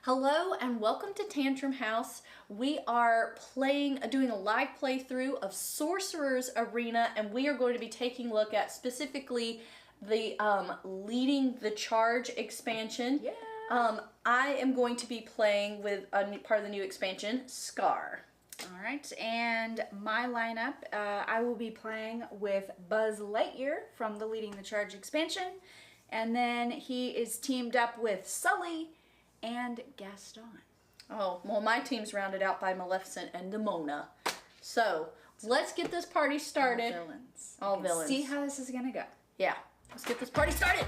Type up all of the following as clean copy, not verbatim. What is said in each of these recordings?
Hello and welcome to Tantrum House. We are doing a live playthrough of Sorcerer's Arena, and we are going to be taking a look at specifically the Leading the Charge expansion. Yeah. I am going to be playing with a part of the new expansion, Scar. All right, and my lineup, I will be playing with Buzz Lightyear from the Leading the Charge expansion, and then he is teamed up with Sully and Gaston. Oh, well, my team's rounded out by Maleficent and Demona. So, let's get this party started. All villains. All villains. See how this is going to go. Yeah, let's get this party started.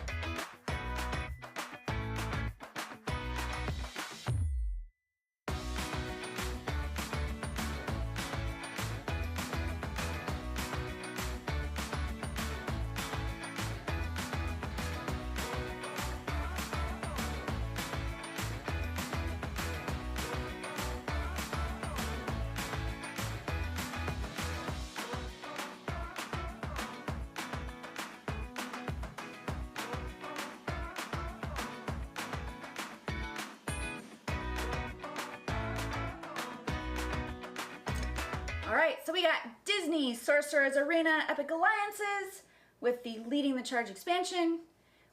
All right, so we got Disney, Sorcerer's Arena, Epic Alliances with the Leading the Charge expansion.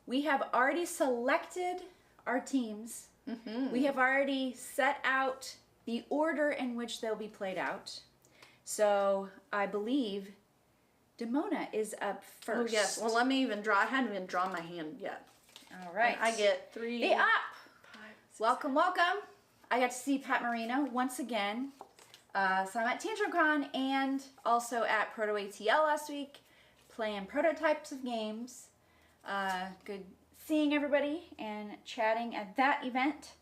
We have already selected our teams. We have already set out the order in which they'll be played out. So I believe Demona is up first. Oh, yes. Well, let me even draw. I hadn't even drawn my hand yet. All right. And I get 3. The up. 5, 6. Welcome, welcome. I got to see Pat Marino once again. So I'm at TantrumCon and also at Proto ATL last week, playing prototypes of games. Good seeing everybody and chatting at that event.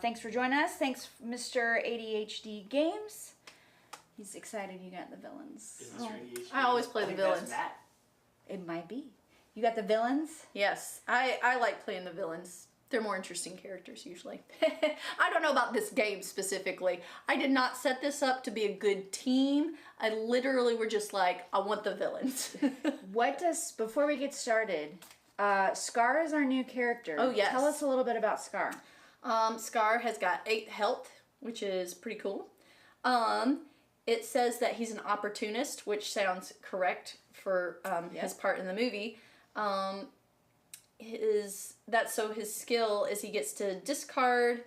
Thanks for joining us. Thanks, Mr. ADHD Games. He's excited you got the villains. Is this your ADHD? I always play the villains. That's Matt. It might be. You got the villains? Yes, I like playing the villains. They're more interesting characters usually. I don't know about this game specifically. I did not set this up to be a good team. I literally were just like, I want the villains. Before we get started, Scar is our new character. Oh, yes. Tell us a little bit about Scar. Scar has got 8 health, which is pretty cool. It says that he's an opportunist, which sounds correct for his part in the movie. His skill is he gets to discard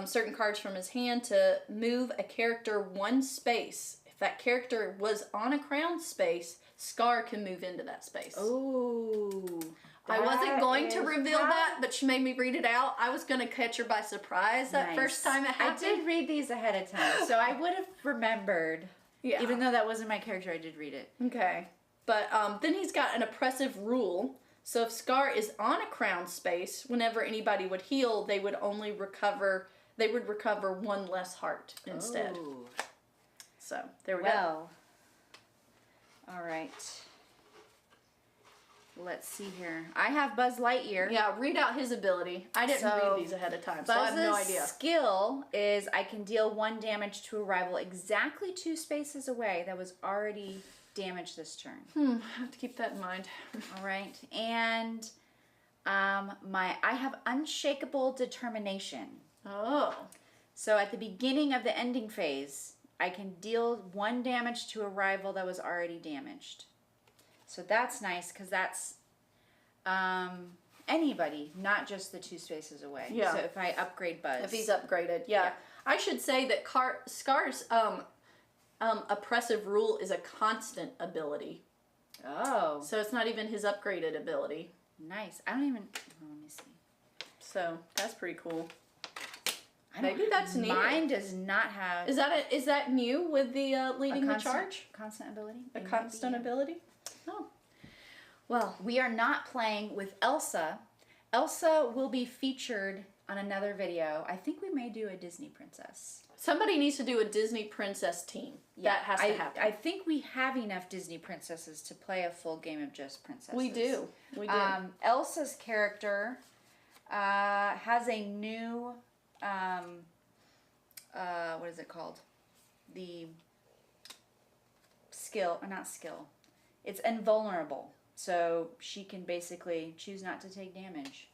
certain cards from his hand to move a character 1 space. If that character was on a crown space, Scar can move into that space. Oh, I wasn't going to reveal that, but she made me read it out. I was going to catch her by surprise that first time it happened. I did read these ahead of time, so I would have remembered. Yeah. Even though that wasn't my character, I did read it. Okay. But then he's got an oppressive rule. So if Scar is on a crown space, whenever anybody would heal, they would recover 1 less heart instead. Oh. So there we go. All right. Let's see here. I have Buzz Lightyear. Yeah, read out his ability. I didn't read these ahead of time, so I have no idea. Buzz's skill is I can deal 1 damage to a rival exactly 2 spaces away that was already damaged this turn. I have to keep that in mind. All right. And I have Unshakable Determination. Oh. So at the beginning of the ending phase, I can deal 1 damage to a rival that was already damaged. So that's nice because that's anybody, not just the 2 spaces away. Yeah. So if I upgrade Buzz. If he's upgraded, yeah. I should say that Scar's oppressive rule is a constant ability. Oh. So it's not even his upgraded ability. Nice. I don't even, let me see. So that's pretty cool. Maybe that's neat. Mine does not have. Is that new with the Leading the Charge? Constant ability? A constant ability? Oh. Well, we are not playing with Elsa. Elsa will be featured on another video. I think we may do a Disney princess. Somebody needs to do a Disney princess team. Yeah, that has to happen. I think we have enough Disney princesses to play a full game of just princesses. We do. We do. Elsa's character has a new, what is it called? The skill, or not skill. It's invulnerable. So she can basically choose not to take damage,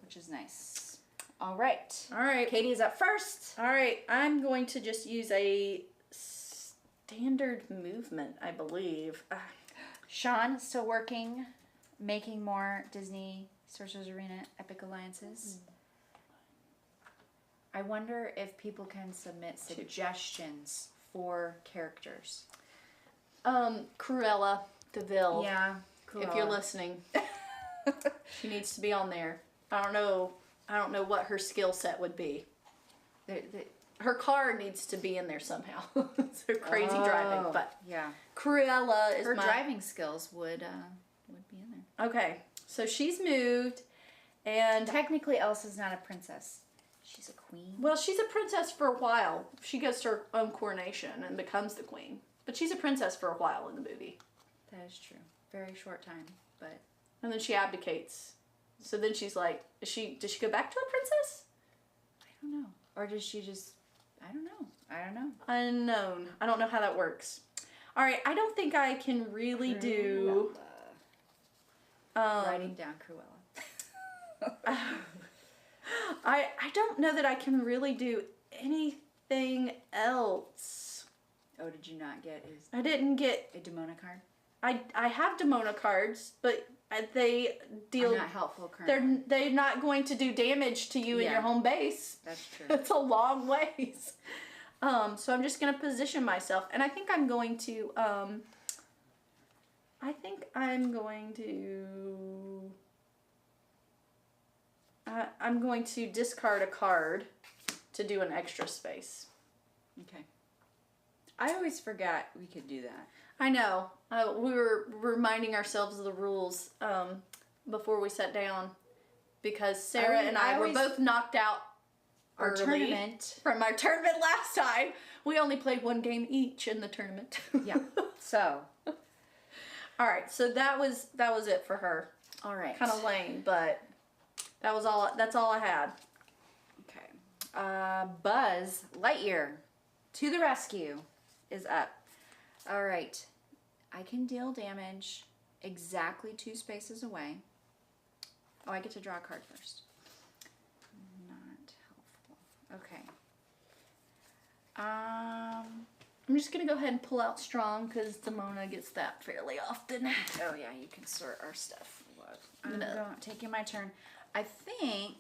which is nice. All right. All right. Katie's up first. All right. I'm going to just use a standard movement, I believe. Sean still working, making more Disney Sorcerer's Arena Epic Alliances. I wonder if people can submit suggestions for characters. Cruella DeVille. Yeah. If you're listening, she needs to be on there. I don't know what her skill set would be. Her car needs to be in there somehow. So crazy driving, but yeah, Cruella is her driving skills would be in there. Okay, so she's moved, and technically Elsa's not a princess. She's a queen. Well, she's a princess for a while. She gets her own coronation and becomes the queen. But she's a princess for a while in the movie. That is true. Very short time, but... And then she abdicates. So then she's like, does she go back to a princess? I don't know. Or does she just... I don't know. Unknown. I don't know how that works. All right, I don't think I can really do... Writing down Cruella. I don't know that I can really do anything else. Oh, did you not get I didn't get a Demona card? I have Demona cards, but they deal... Are not helpful currently. They're not going to do damage to you in your home base. That's true. It's a long ways. So I'm just going to position myself. And I think I'm going to... I'm going to discard a card to do an extra space. Okay. I always forgot we could do that. I know. We were reminding ourselves of the rules before we sat down because Sarah and I were both knocked out our tournament from our tournament last time. We only played one game each in the tournament. Yeah. So. All right. So that was it for her. All right. Kind of lame, but that was all. That's all I had. Okay. Buzz Lightyear to the rescue is up. All right. I can deal damage exactly 2 spaces away. Oh, I get to draw a card first. Not helpful. Okay. I'm just gonna go ahead and pull out strong because Demona gets that fairly often. Oh yeah, you can sort our stuff. I'm taking my turn. I think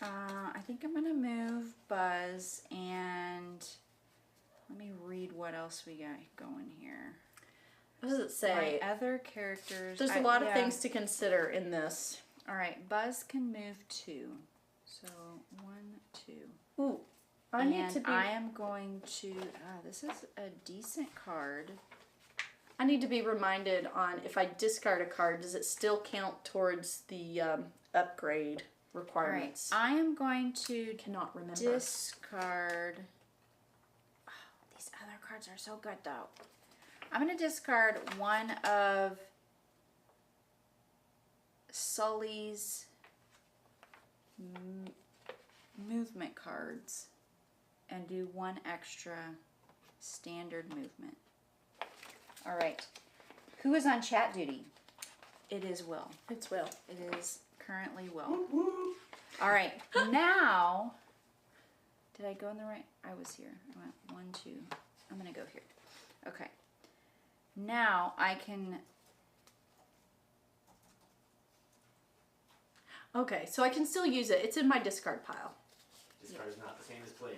I'm gonna move Buzz and let me read what else we got going here. What does it say? My other characters. There's a lot of things to consider in this. All right, Buzz can move 2. So 1, 2. Ooh, I am going to. This is a decent card. I need to be reminded on if I discard a card, does it still count towards the upgrade requirements? All right, I am going to cannot remember. Discard. Oh, these other cards are so good though. I'm going to discard one of Sully's movement cards and do 1 extra standard movement. All right. Who is on chat duty? It is Will. It's Will. It is currently Will. All right. Now, did I go in the right? I was here. I went 1, 2. I'm going to go here. Okay. Now I can... Okay, so I can still use it. It's in my discard pile. Discard is not the same as played.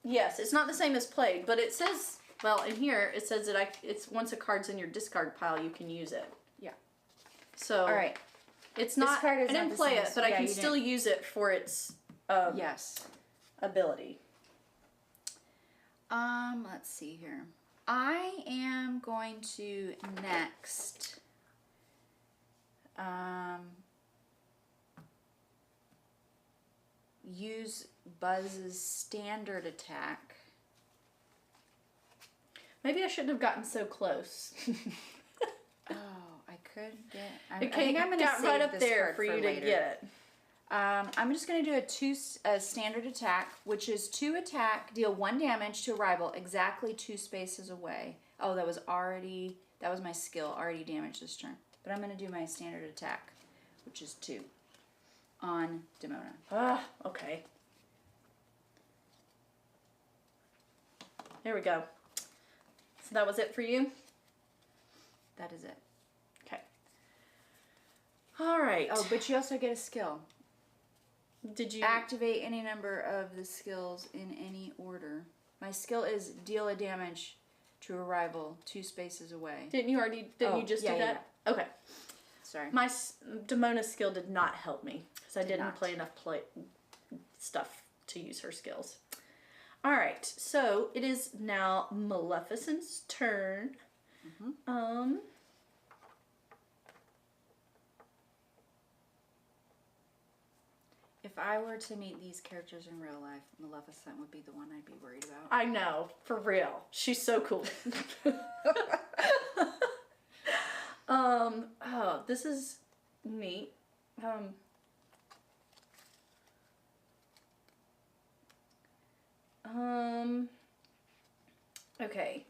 Yes, it's not the same as played, but it says, well, in here it says that it's once a card's in your discard pile, you can use it. Yeah. So all right. It's not. I didn't play it, but I can still use it for its yes ability. Let's see here. I am going to next use Buzz's standard attack. Maybe I shouldn't have gotten so close. Oh, I could get... I think I'm going to right up there for you to get it. I'm just going to do a standard attack, which is 2 attack, deal 1 damage to a rival exactly 2 spaces away. Oh, that was my skill, already damaged this turn. But I'm going to do my standard attack, which is 2. on Demona. Ah, okay. There we go. So that was it for you? That is it. Okay. All right. Oh, but you also get a skill. Did you Activate any number of the skills in any order. My skill is deal a damage to a rival 2 spaces away. Didn't you just do that? Okay. Sorry. My Demona skill did not help me because I didn't not. play enough stuff to use her skills. All right, so it is now Maleficent's turn. If I were to meet these characters in real life, Maleficent would be the one I'd be worried about. I know, for real. She's so cool. Oh, this is neat. Okay.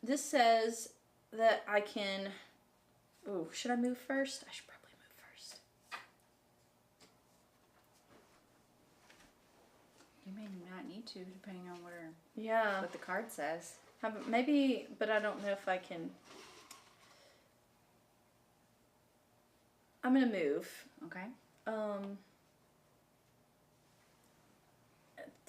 This says that I can. Ooh, should I move first? I should probably move first. You may not need to, depending on Yeah. what the card says. Maybe, but I don't know if I can. I'm gonna move. Okay.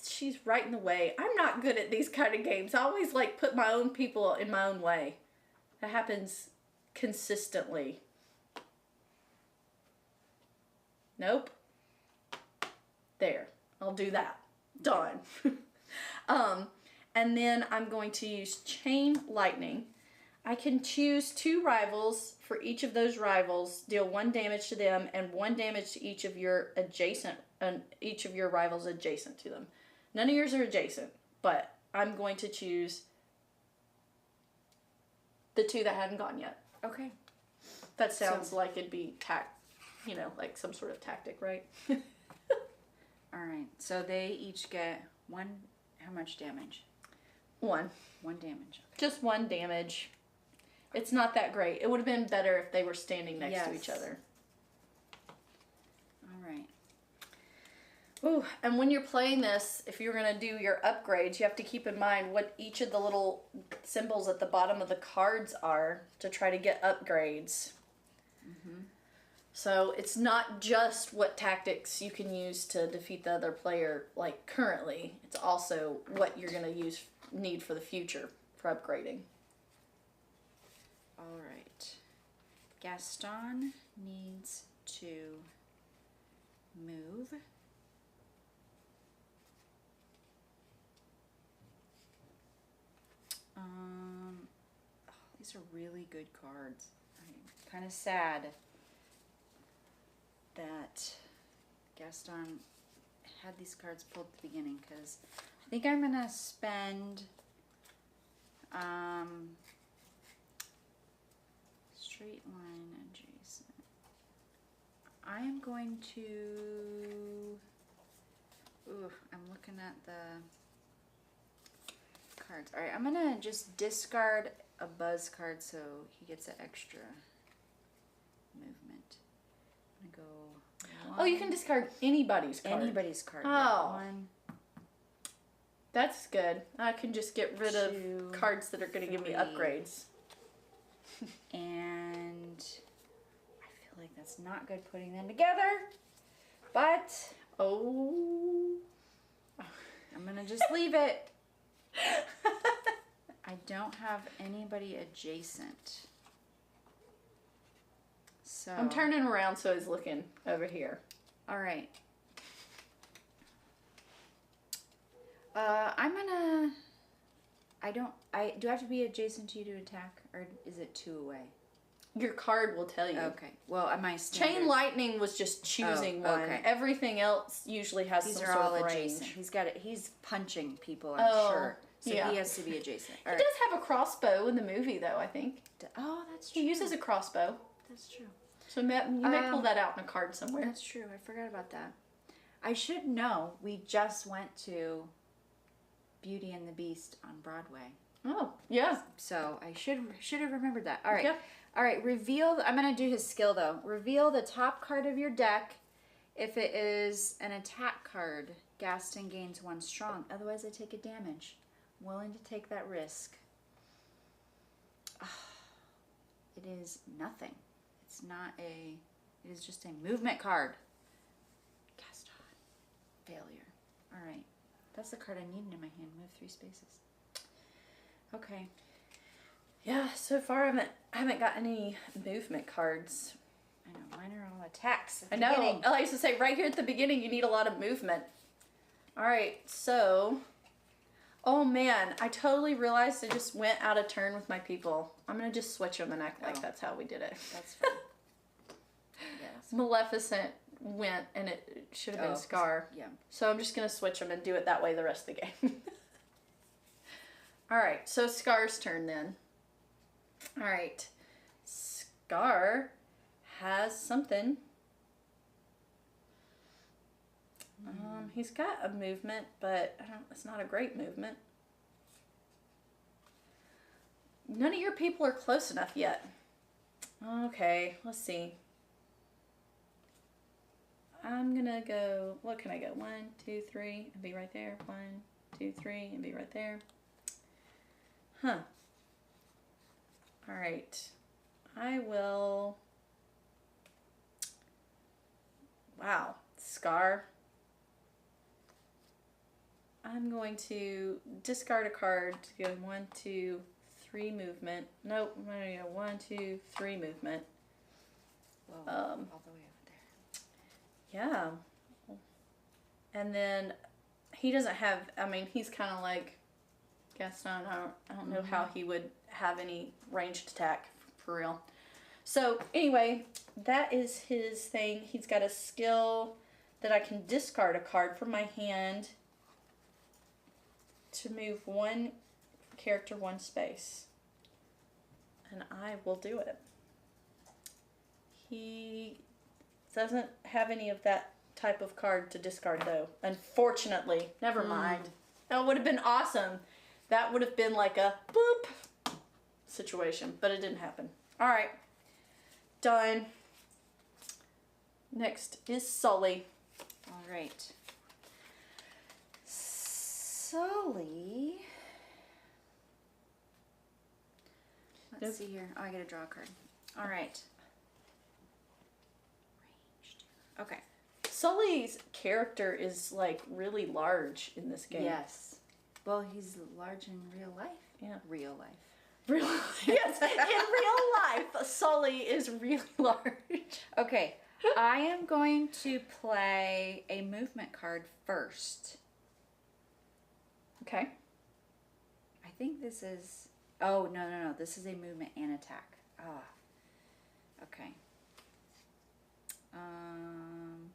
She's right in the way. I'm not good at these kind of games. I always put my own people in my own way. That happens consistently. Nope. There. I'll do that. Done. And then I'm going to use Chain Lightning. I can choose 2 rivals. For each of those rivals, deal 1 damage to them and 1 damage to each of your rivals adjacent to them. None of yours are adjacent, but I'm going to choose the 2 that hadn't gone yet. Okay. That sounds like it'd be like some sort of tactic, right? All right. So they each get 1. How much damage? 1. 1 damage. Okay. Just 1 damage. It's not that great. It would have been better if they were standing next to each other. All right. Ooh, and when you're playing this, if you're going to do your upgrades, you have to keep in mind what each of the little symbols at the bottom of the cards are to try to get upgrades. So it's not just what tactics you can use to defeat the other player, currently. It's also what you're going to need for the future for upgrading. All right. Gaston needs to move. These are really good cards. I'm kind of sad that Gaston had these cards pulled at the beginning because I think I'm gonna spend straight line adjacent. I am going to. Ooh, I'm looking at the cards. All right, I'm gonna just discard a buzz card so he gets an extra movement. I'm gonna go. Oh, you can discard anybody's card. Anybody's card. Oh. Yeah, 1. That's good. I can just get rid of 2, cards that are going to give me 3. upgrades. And I feel like that's not good putting them together, but Oh. I'm gonna just leave it. I don't have anybody adjacent. So I'm turning around so he's looking over here. all right. I'm gonna. Do I have to be adjacent to you to attack, or is it 2 away? Your card will tell you. Okay. Well, am I standard? Chain Lightning was just choosing one. okay. Everything else usually has These some are sort all of adjacent. range. He's got it. He's punching people. I'm Oh, sure. So yeah. he has to be adjacent. All He right. does have a crossbow in the movie, though, I think. Oh, that's true. He uses a crossbow. That's true. So you may pull that out in a card somewhere. That's true. I forgot about that. I should know. We just went to Beauty and the Beast on Broadway, Oh, yeah. so I should have remembered that. All right. Yeah. All right, I'm going to do his skill though. Reveal the top card of your deck. If it is an attack card, Gaston gains 1 strong. Otherwise, I take a damage. I'm willing to take that risk. It is nothing. It's not a... It is just a movement card. Gaston. Failure. All right. That's the card I needed in my hand. Move 3 spaces. Okay. Yeah, so far I haven't got any movement cards. I know, mine are all attacks. I know. I used to say right here at the beginning, you need a lot of movement. All right, so, oh man, I totally realized I just went out of turn with my people. I'm gonna just switch them and act like that's how we did it. That's fine. Yes. Maleficent went and it should have been Scar. Yeah. So I'm just gonna switch them and do it that way the rest of the game. All right, so Scar's turn then. All right, Scar has something. He's got a movement, but it's not a great movement. None of your people are close enough yet. Okay, let's see. I'm gonna go, what can I go? 1, 2, 3, and be right there. 1, 2, 3, and be right there. Huh. All right. I will... Wow. Scar. I'm going to discard a card to go 1, 2, 3 movement. Nope. I'm going to go 1, 2, 3 movement. Whoa, all the way over there. Yeah. And then he doesn't have, I mean, he's kind of like Gaston. I don't know how he would have any ranged attack for real. So anyway, that is his thing. He's got a skill that I can discard a card from my hand to move 1 character 1 space. And I will do it. He doesn't have any of that type of card to discard though, unfortunately. Never mind. That would have been awesome. That would have been like a boop situation, but it didn't happen. All right, done. Next is Sully. All right. Sully. Let's see here. Oh, I gotta draw a card. All right. Ranged. Okay. Sully's character is like really large in this game. Yes. Well, he's large in real life. Yeah. Real life. Real, yes, in real life, Sully is really large. Okay. I am going to play a movement card first. Okay. I think this is... Oh, no. This is a movement and attack. Ah. Okay. Then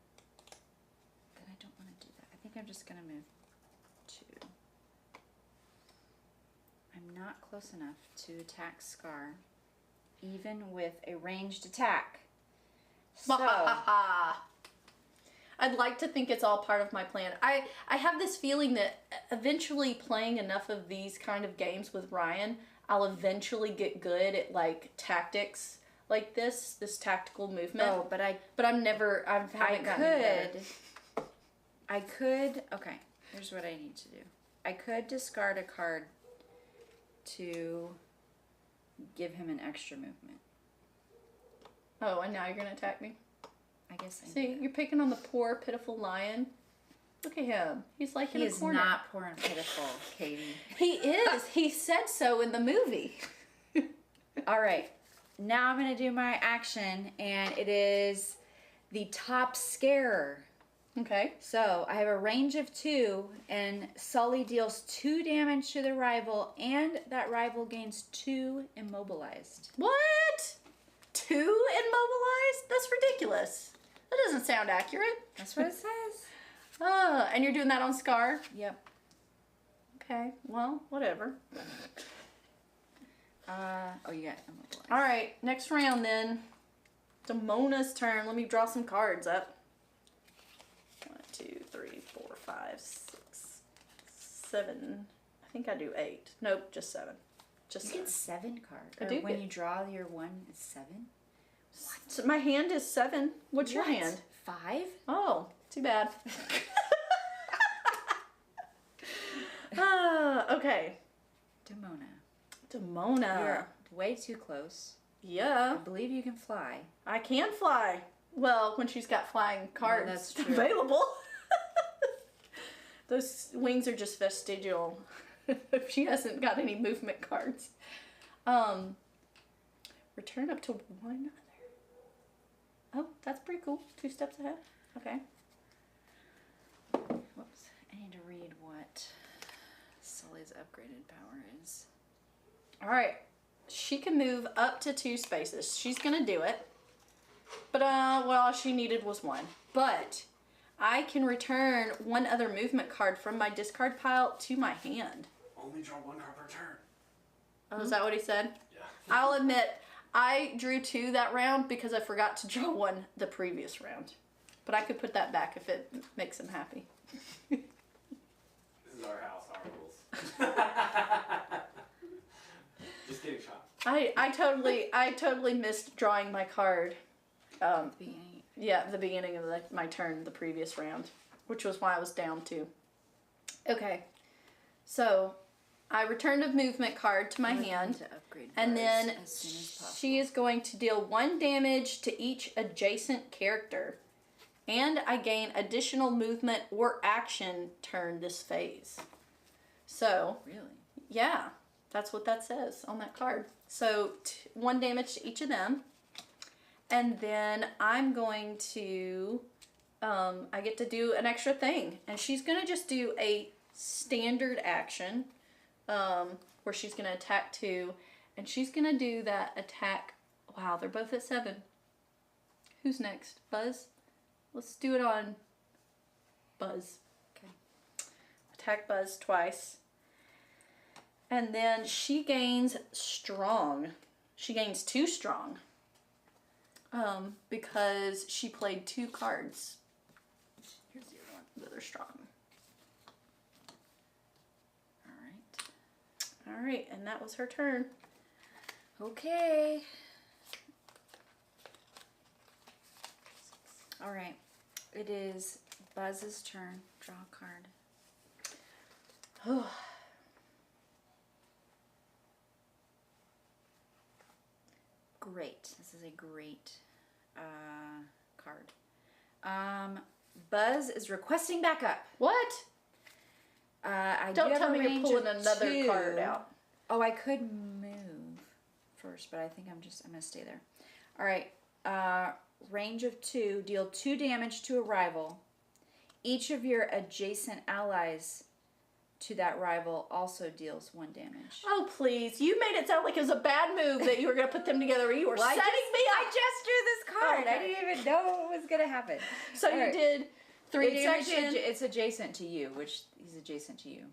I don't want to do that. I think I'm just going to move 2. I'm not close enough to attack Scar, even with a ranged attack. So... I'd like to think it's all part of my plan. I have this feeling that eventually playing enough of these kind of games with Ryan, I'll eventually get good at like tactics like this tactical movement. Oh, but I haven't gotten better. I could, okay, here's what I need to do. I could discard a card to give him an extra movement. Oh, and now you're going to attack me? I guess I See, you're picking on the poor, pitiful lion. Look at him. He's like in a corner. He is not poor and pitiful, Katie. He is. He said so in the movie. All right. Now I'm going to do my action, and it is the top scarer. Okay. So I have a range of 2, and Sully deals 2 damage to the rival, and that rival gains 2 immobilized. What? 2 immobilized? That's ridiculous. That doesn't sound accurate. That's what it says. Oh, and you're doing that on Scar? Yep. Okay, well, whatever. Oh, you got immobilized. All right, next round then. Damona's turn. Let me draw some cards up. 1, 2, 3, 4, 5, 6, 7. I think I do 8. Nope, just 7. Just You get 7 cards. I do When get- you draw your 1, it's 7? So my hand is 7. What's your What? hand? 5? Oh, too bad. Okay. Demona. You're Demona. way too close. Yeah. I believe you can fly. I can fly. Well, when she's got flying cards that's true. available. Those wings are just vestigial. If she hasn't got any movement cards. Return up to 1 other. Oh, that's pretty cool. 2 steps ahead. Okay. Whoops. I need to read what Sully's upgraded power is. All right. She can move up to 2 spaces. She's going to do it. But well, all she needed was 1. But I can return 1 other movement card from my discard pile to my hand. Only draw 1 card per turn. Oh, is that what he said? Yeah. I'll admit, I drew 2 that round because I forgot to draw 1 the previous round. But I could put that back if it makes him happy. This is our house, our rules. Just kidding, Sean. I totally missed drawing my card. Beginning. Yeah, the beginning of my turn the previous round, which was why I was down 2. Okay, so I returned a movement card to my hand, To upgrade and Buzz then as soon as possible. she is going to deal 1 damage to each adjacent character, and I gain additional movement or action turn this phase. So, Really? yeah, that's what that says on that card. So 1 damage to each of them. And then I'm going to, I get to do an extra thing. And she's going to just do a standard action where she's going to attack 2. And she's going to do that attack. Wow, they're both at 7. Who's next? Buzz? Let's do it on Buzz. Okay. Attack Buzz twice. And then she gains strong. She gains 2 strong. Because she played 2 cards. Here's the other one that are strong. All right. Alright, and that was her turn. Okay. All right. It is Buzz's turn. Draw a card. Great. This is a great card. Buzz is requesting backup. What? I do Don't have tell a me you're range pulling of another 2. card out. Oh, I could move first, but I think I'm gonna stay there. All right. Range of 2. Deal 2 damage to a rival. Each of your adjacent allies to that rival also deals 1 damage. Oh, please. You made it sound like it was a bad move that you were going to put them together. You were setting me I up. just drew this card. Okay. I didn't even know what was gonna happen. So All you right. did 3 It's damage. actually it's adjacent to you, which he's adjacent to you.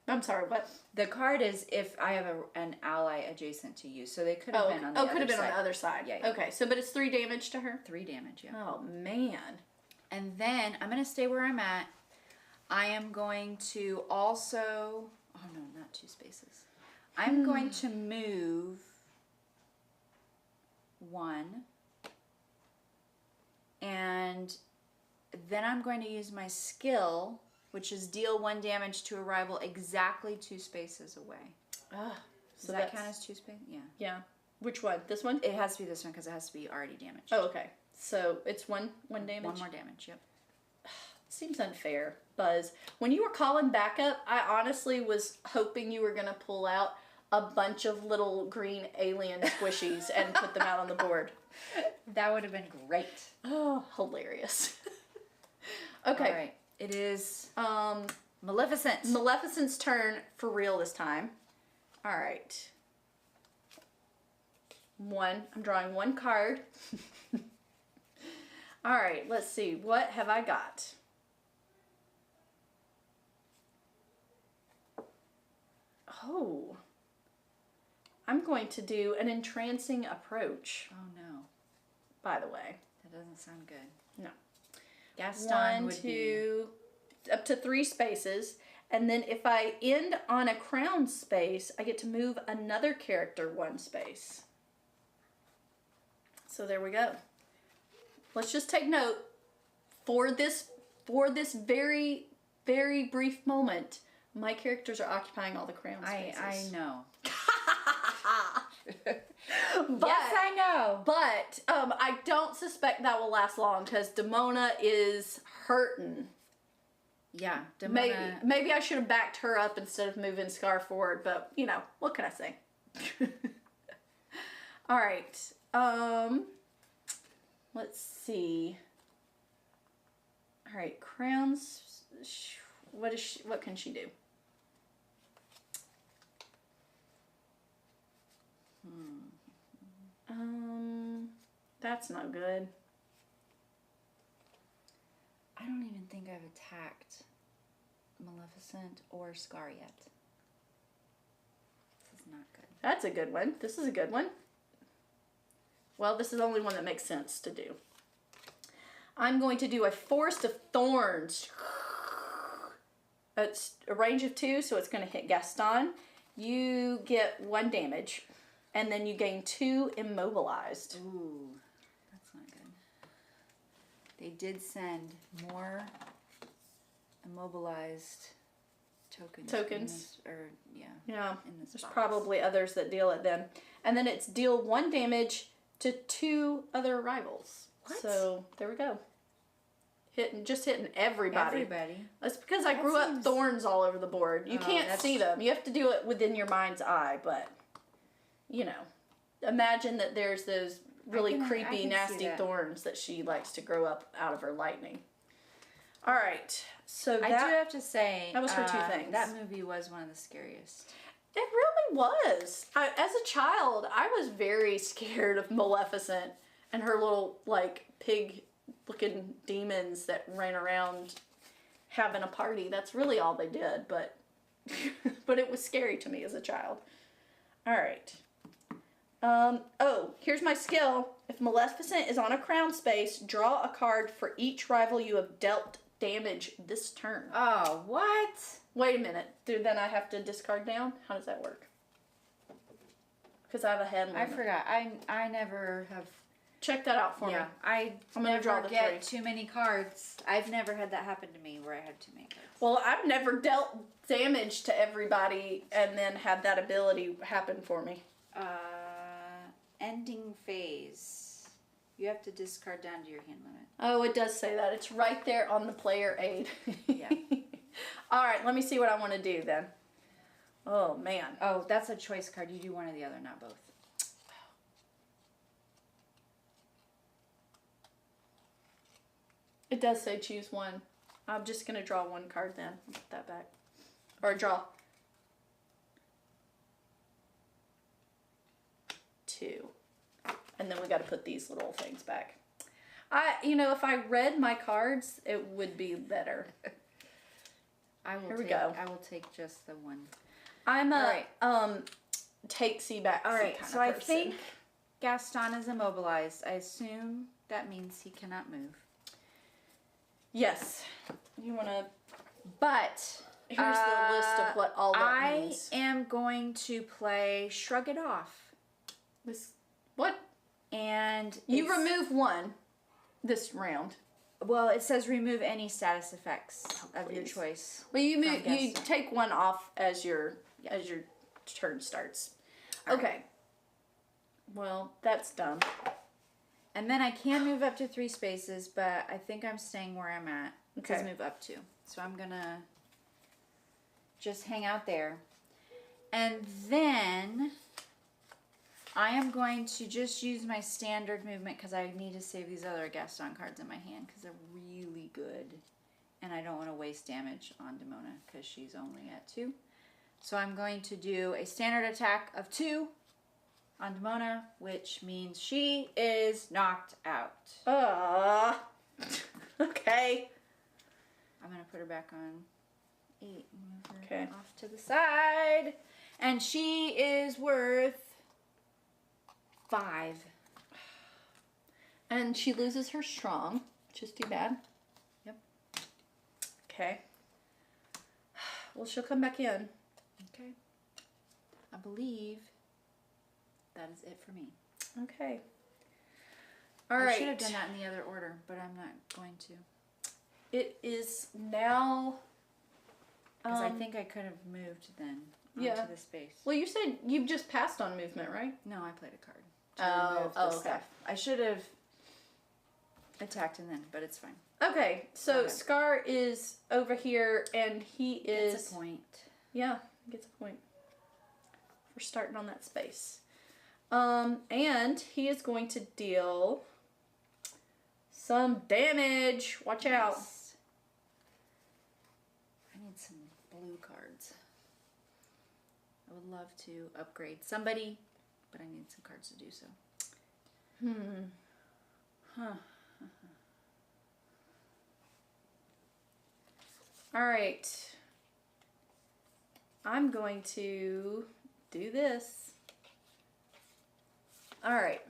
I'm sorry, what? The card is if I have an ally adjacent to you, so they could have been on the other could have been side. on the other side. Yeah, yeah. Okay, so but it's 3 damage to her? 3 damage, yeah. Oh, man. And then I'm going to stay where I'm at. I am going to also... Oh, no, not 2 spaces. I'm going to move 1. And then I'm going to use my skill, which is deal 1 damage to a rival exactly 2 spaces away. Ah, Does that count as 2 spaces? Yeah. Yeah. Which one? This one? It has to be this one because it has to be already damaged. Oh, okay. So it's one damage? 1 more damage, yep. Seems unfair, Buzz. When you were calling backup, I honestly was hoping you were going to pull out a bunch of little green alien squishies and put them out on the board. That would have been great. Oh, hilarious. Okay. All right. It is Maleficent. Maleficent's turn for real this time. All right. 1. I'm drawing 1 card. All right, let's see. What have I got? Oh. I'm going to do an entrancing approach, Oh no, by the way. that doesn't sound good. No. Gaston 1, would 2, up to 3 spaces. And then if I end on a crown space, I get to move another character 1 space. So there we go. Let's just take note for this very, very brief moment, my characters are occupying all the crown spaces. I know. But, yes, I know. But I don't suspect that will last long because Demona is hurting. Yeah, Demona. Maybe I should have backed her up instead of moving Scar forward, but you know, what can I say? All right. Let's see. All right, crowns. What can she do? That's not good. I don't even think I've attacked Maleficent or Scar yet. This is not good. That's a good one. This is a good one. Well, this is the only one that makes sense to do. I'm going to do a Forest of Thorns. It's a range of 2, so it's going to hit Gaston. You get 1 damage, and then you gain 2 immobilized. Ooh, that's not good. They did send more immobilized tokens. Yeah, in this there's box. probably others that deal it then. And then it's deal 1 damage to 2 other rivals. What? So there we go. Just hitting everybody. Everybody. That's because I grew up thorns all over the board. You can't see them. You have to do it within your mind's eye, but you know, imagine that there's those really creepy, nasty thorns that she likes to grow up out of her lightning. All right, so I do have to say that was her 2 things. That movie was one of the scariest. It really was. As a child, I was very scared of Maleficent and her little like pig-looking demons that ran around having a party. That's really all they did, but but it was scary to me as a child. All right. Oh, here's my skill. If Maleficent is on a crown space, draw a card for each rival you have dealt damage this turn. Oh, what? Wait a minute. Then I have to discard down? How does that work? Because I have a hand limit. I forgot. I never have. Check that out for me. I'm gonna never draw the get 3. too many cards. I've never had that happen to me where I had too many cards. Well, I've never dealt damage to everybody and then had that ability happen for me. Ending phase. You have to discard down to your hand limit. Oh, it does say that. It's right there on the player aid. Yeah. All right, let me see what I want to do then. Oh, man. Oh, that's a choice card. You do one or the other, not both. It does say choose one. I'm just going to draw 1 card then. Put that back. Or draw 2. And then we got to put these little things back. If I read my cards, it would be better. Here we go. I will take just the 1. I'm a take C back. All right. Kind So of I person. think Gaston is immobilized. I assume that means he cannot move. Yes. You want to... But Here's the list of what all that means. I am going to play Shrug It Off. What? And You remove 1 this round. Well, it says remove any status effects of your please. choice. Well, you Gaston. take 1 off as your turn starts. All Okay. Well, that's dumb. And then I can move up to 3 spaces, but I think I'm staying where I'm at. It says Okay. move up to. So I'm going to just hang out there. And then I am going to just use my standard movement because I need to save these other Gaston cards in my hand because they're really good. And I don't want to waste damage on Demona because she's only at 2. So I'm going to do a standard attack of 2 on Demona, which means she is knocked out. Okay. I'm going to put her back on 8 and move her Okay. off to the side. And she is worth 5. And she loses her strong, which is too bad. Yep. Okay. Well, she'll come back in. Okay. I believe that is it for me. Okay. All right. I should have done that in the other order, but I'm not going to. It is now. Because I think I could have moved then onto the space. Well, you said you've just passed on movement, right? No, I played a card to remove the stuff. I should have attacked and then, but it's fine. Okay, so Scar is over here, and he is... Gets a point. Yeah, gets a point for starting on that space. And he is going to deal some damage. Watch out. I need some blue cards. I would love to upgrade somebody, but I need some cards to do so. All right. I'm going to do this. All right.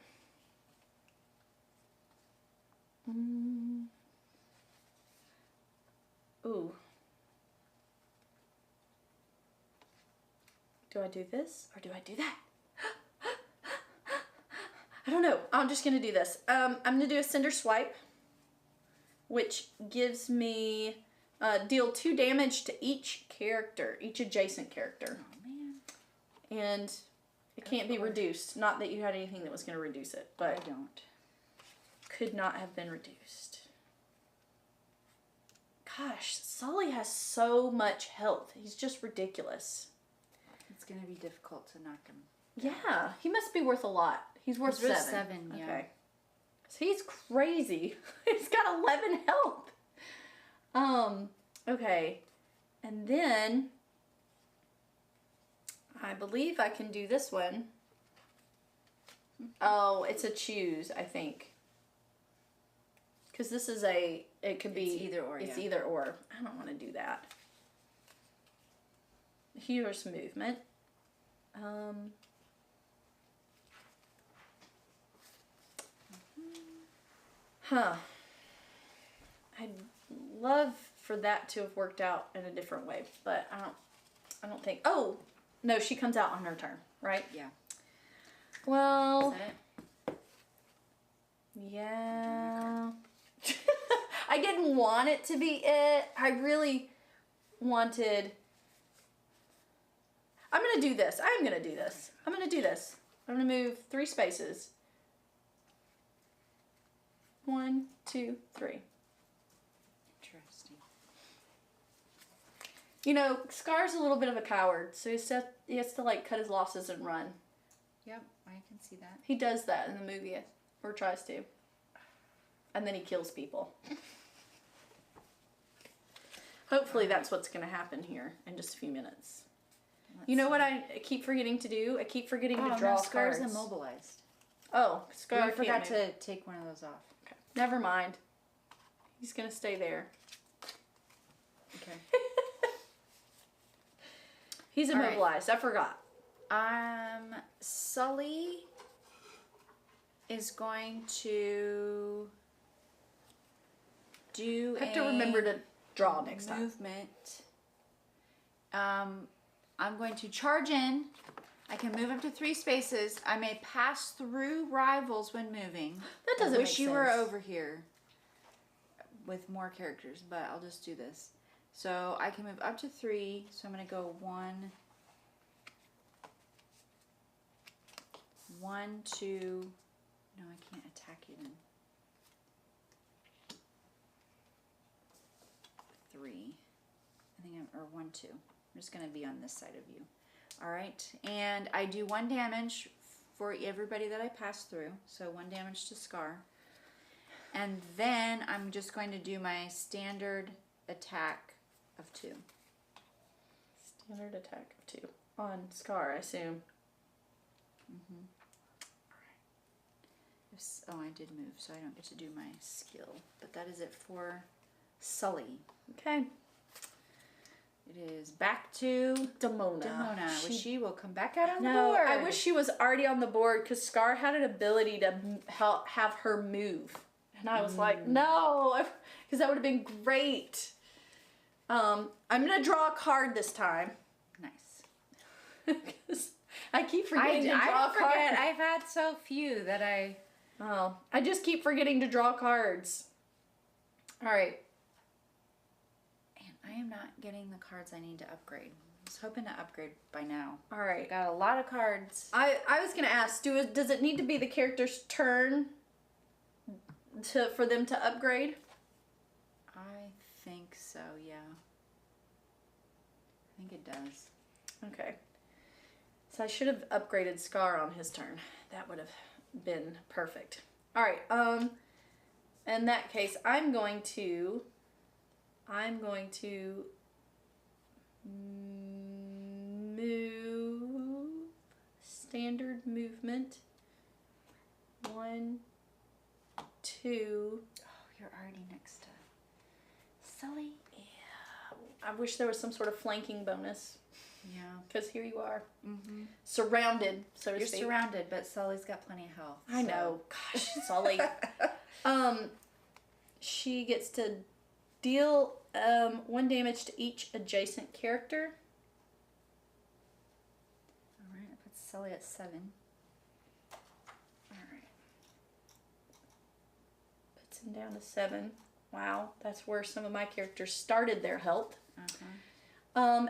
Ooh. Do I do this or do I do that? I don't know. I'm just going to do this. I'm going to do a Cinder Swipe, which gives me deal 2 damage to each character, each adjacent character. Oh, man. And it can't be reduced. Not that you had anything that was going to reduce it, but I don't. Could not have been reduced. Gosh, Sully has so much health. He's just ridiculous. It's going to be difficult to knock him. Yeah, he must be worth a lot. He's worth 7. 7, yeah. Okay. So he's crazy. He's got 11 health. Okay. And then I believe I can do this one. Oh, it's a choose, I think. Because this is it could be... It's either or, It's either or. I don't want to do that. Here's movement. I'd love for that to have worked out in a different way, but I don't think... Oh! No, she comes out on her turn, right? Yeah. Well... Is that it? Yeah. I didn't want it to be it. I really wanted... I'm going to do this. I'm going to do this. I'm going to do this. I'm going to move 3 spaces. 1, 2, 3. Interesting. You know, Scar's a little bit of a coward, so he has to like cut his losses and run. Yep, I can see that. He does that in the movie, or tries to. And then he kills people. Hopefully that's what's going to happen here in just a few minutes. You know what I keep forgetting to do? I keep forgetting to draw Scar's cards. Immobilized. Oh, Scar I forgot can't move. to take one of those off. Okay. Never mind. He's going to stay there. Okay. He's All right. immobilized. I forgot. Sully is going to do I have to remember to draw next movement. I'm going to charge in. I can move up to 3 spaces. I may pass through rivals when moving. That doesn't I wish make you were sense. over here with more characters, but I'll just do this. So I can move up to 3. So I'm going to go 1, 2. No, I can't attack you then. 3. I think or 1, 2. I'm just going to be on this side of you. All right, and I do 1 damage for everybody that I pass through. So 1 damage to Scar. And then I'm just going to do my standard attack of 2. Standard attack of 2. On Scar, I assume. Mm-hmm. Oh, I did move, so I don't get to do my skill. But that is it for Sully. Okay. It is back to Demona. which she will come back out on the No, board. I wish she was already on the board because Scar had an ability to have her move. And I was like, no, because that would have been great. I'm gonna draw a card this time. Nice. 'Cause I keep forgetting to draw a card. I've had so few that I just keep forgetting to draw cards. All right. And I am not getting the cards I need to upgrade. I was hoping to upgrade by now. All right. I got a lot of cards. I was gonna ask, does it need to be the character's turn for them to upgrade? I think so, yeah. I think it does. Okay. So I should have upgraded Scar on his turn. That would have been perfect. All right. In that case, I'm going to move standard movement. 1, 2. Oh, you're already next to Sully. Yeah. I wish there was some sort of flanking bonus. Yeah. Because here you are. Mm-hmm. Surrounded, so to You're speak. surrounded, but Sully's got plenty of health. I know. Gosh, Sully. She gets to deal 1 damage to each adjacent character. All right, I put Sully at 7. All right. Puts him down to 7. Wow, that's where some of my characters started their health.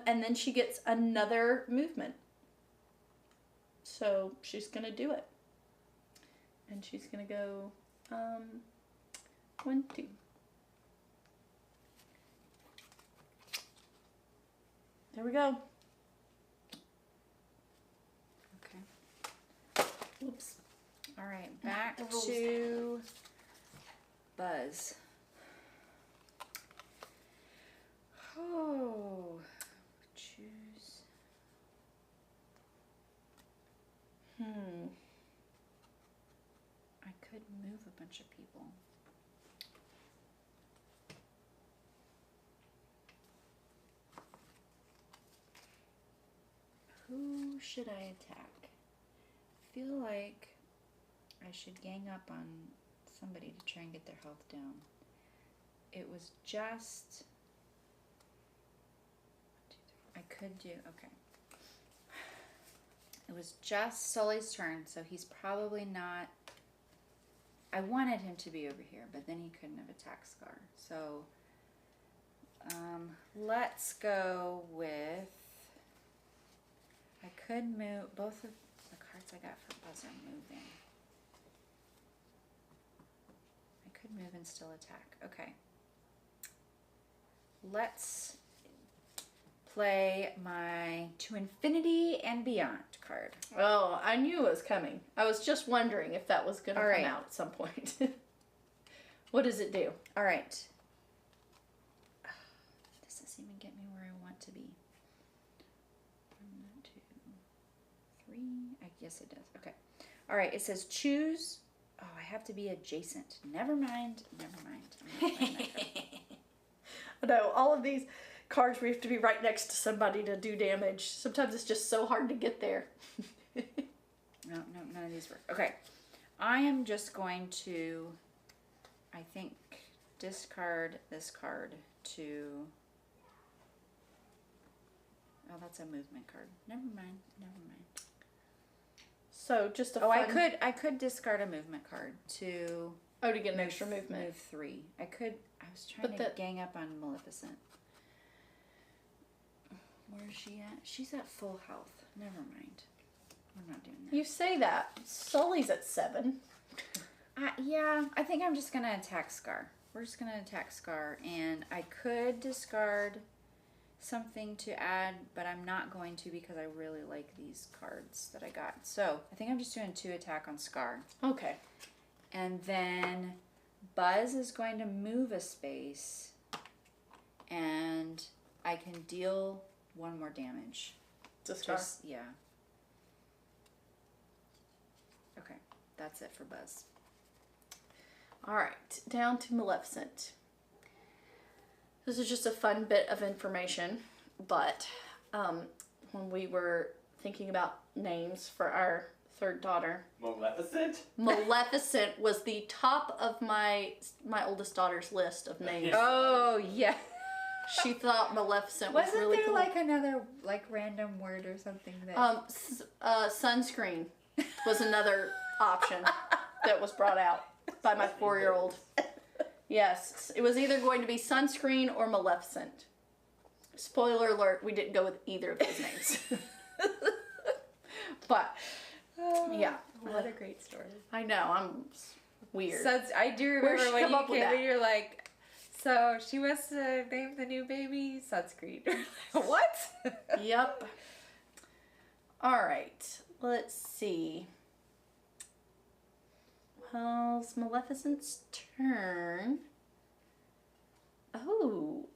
And then she gets another movement. So she's gonna do it. And she's gonna go 1, 2. There we go. Okay. Oops. All right, back The rules. to Buzz. Oh, choose. I could move a bunch of people. Who should I attack? I feel like I should gang up on somebody to try and get their health down. It was just... I could do... Okay. It was just Sully's turn, so he's probably not... I wanted him to be over here, but then he couldn't have attacked Scar. So, let's go with... I could move... Both of the cards I got for Buzz are moving. I could move and still attack. Okay. Let's play my To Infinity and Beyond card. Oh, I knew it was coming. I was just wondering if that was going to All come right. out at some point. What does it do? All right. This doesn't even get me where I want to be. 1, 2, 3. I guess it does. Okay. All right. It says choose. Oh, I have to be adjacent. Never mind. Never mind. I'm not playing that card. No, all of these cards we have to be right next to somebody to do damage. Sometimes it's just so hard to get there. No, none of these work. Okay. I am just going to, I think, discard this card to... Oh, that's a movement card. Never mind. Never mind. So just a Oh, fun... I could discard a movement card to... Oh, to get an extra movement. Move 3. I was trying But to that- gang up on Maleficent. Where is she at? She's at full health. Never mind. We're not doing that. You say that. Sully's at 7. Yeah, I think I'm just going to attack Scar. We're just going to attack Scar. And I could discard something to add, but I'm not going to because I really like these cards that I got. So I think I'm just doing 2 attack on Scar. Okay. And then Buzz is going to move a space, and I can deal 1 more damage. Just yeah. Okay, that's it for Buzz. All right, down to Maleficent. This is just a fun bit of information, but when we were thinking about names for our 3rd daughter, Maleficent? Maleficent was the top of my oldest daughter's list of names. Oh, yeah. She thought Maleficent was Wasn't really there cool. like another like random word or something that? Sunscreen was another option that was brought out by my 4-year-old. Yes, it was either going to be sunscreen or Maleficent. Spoiler alert, we didn't go with either of those names. But, yeah. What a great story. I know, I'm weird. So I do remember she when come you up with came that? and you're like, so she must name the new baby Sunscreen. What? Yep. Alright, let's see. Well, it's Maleficent's turn. Oh.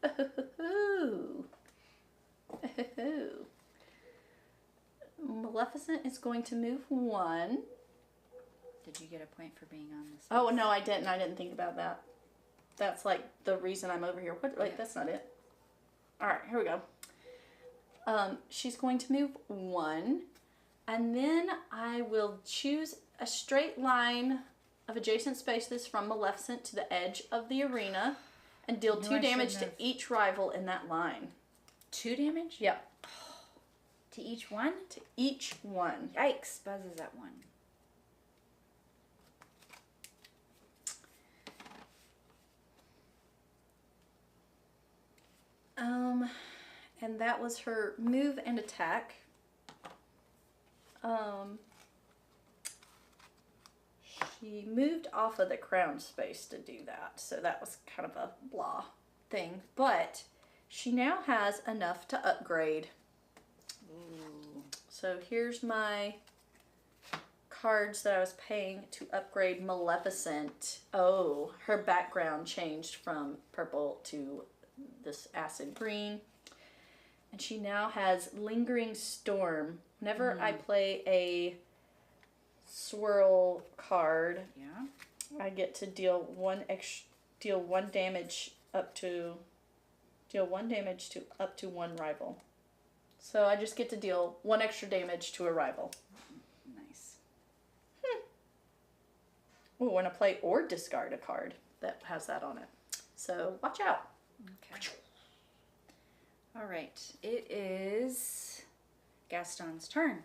Maleficent is going to move 1. Did you get a point for being on this? Oh, no, I didn't. I didn't think about that. That's like the reason I'm over here. What? Wait, that's not it. Alright, here we go. She's going to move 1. And then I will choose a straight line of adjacent spaces from Maleficent to the edge of the arena and deal 2 damage to each rival in that line. 2 damage? Yep. To each one? To each one. Yikes, Buzz is at 1. And that was her move and attack. She moved off of the crown space to do that, so that was kind of a blah thing. But she now has enough to upgrade. Ooh. So here's my cards that I was paying to upgrade Maleficent. Oh, her background changed from purple to this acid green. And she now has Lingering Storm. Whenever I play a swirl card, Yeah. I get to deal one damage up to one rival. So I just get to deal 1 extra damage to a rival. Nice. Ooh, when I play or discard a card that has that on it. So watch out. Okay. All right. It is Gaston's turn.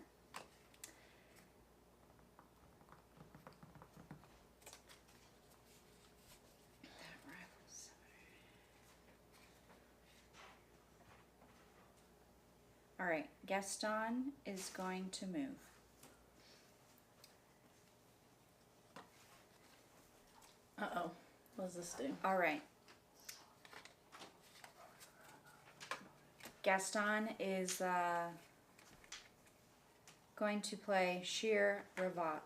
All right. Gaston is going to move. Uh-oh. What does this do? All right. Gaston is going to play sheer bravado.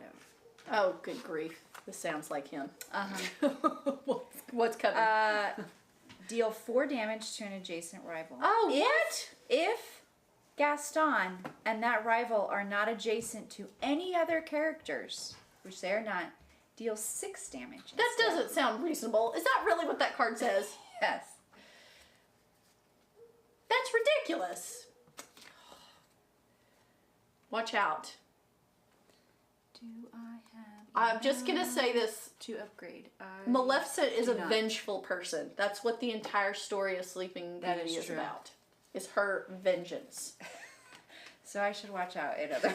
Oh, good grief. This sounds like him. Uh-huh. What's coming? Deal 4 damage to an adjacent rival. Oh, what? If Gaston and that rival are not adjacent to any other characters, which they are not, deal 6 damage. That doesn't sound reasonable. Is that really what that card says? Yes. That's ridiculous. Watch out. Do I have... I'm just going to say this. to upgrade. Maleficent is do a not. vengeful person. That's what the entire story of Sleeping That Beauty is is true. about. Is her vengeance. So I should watch out in other...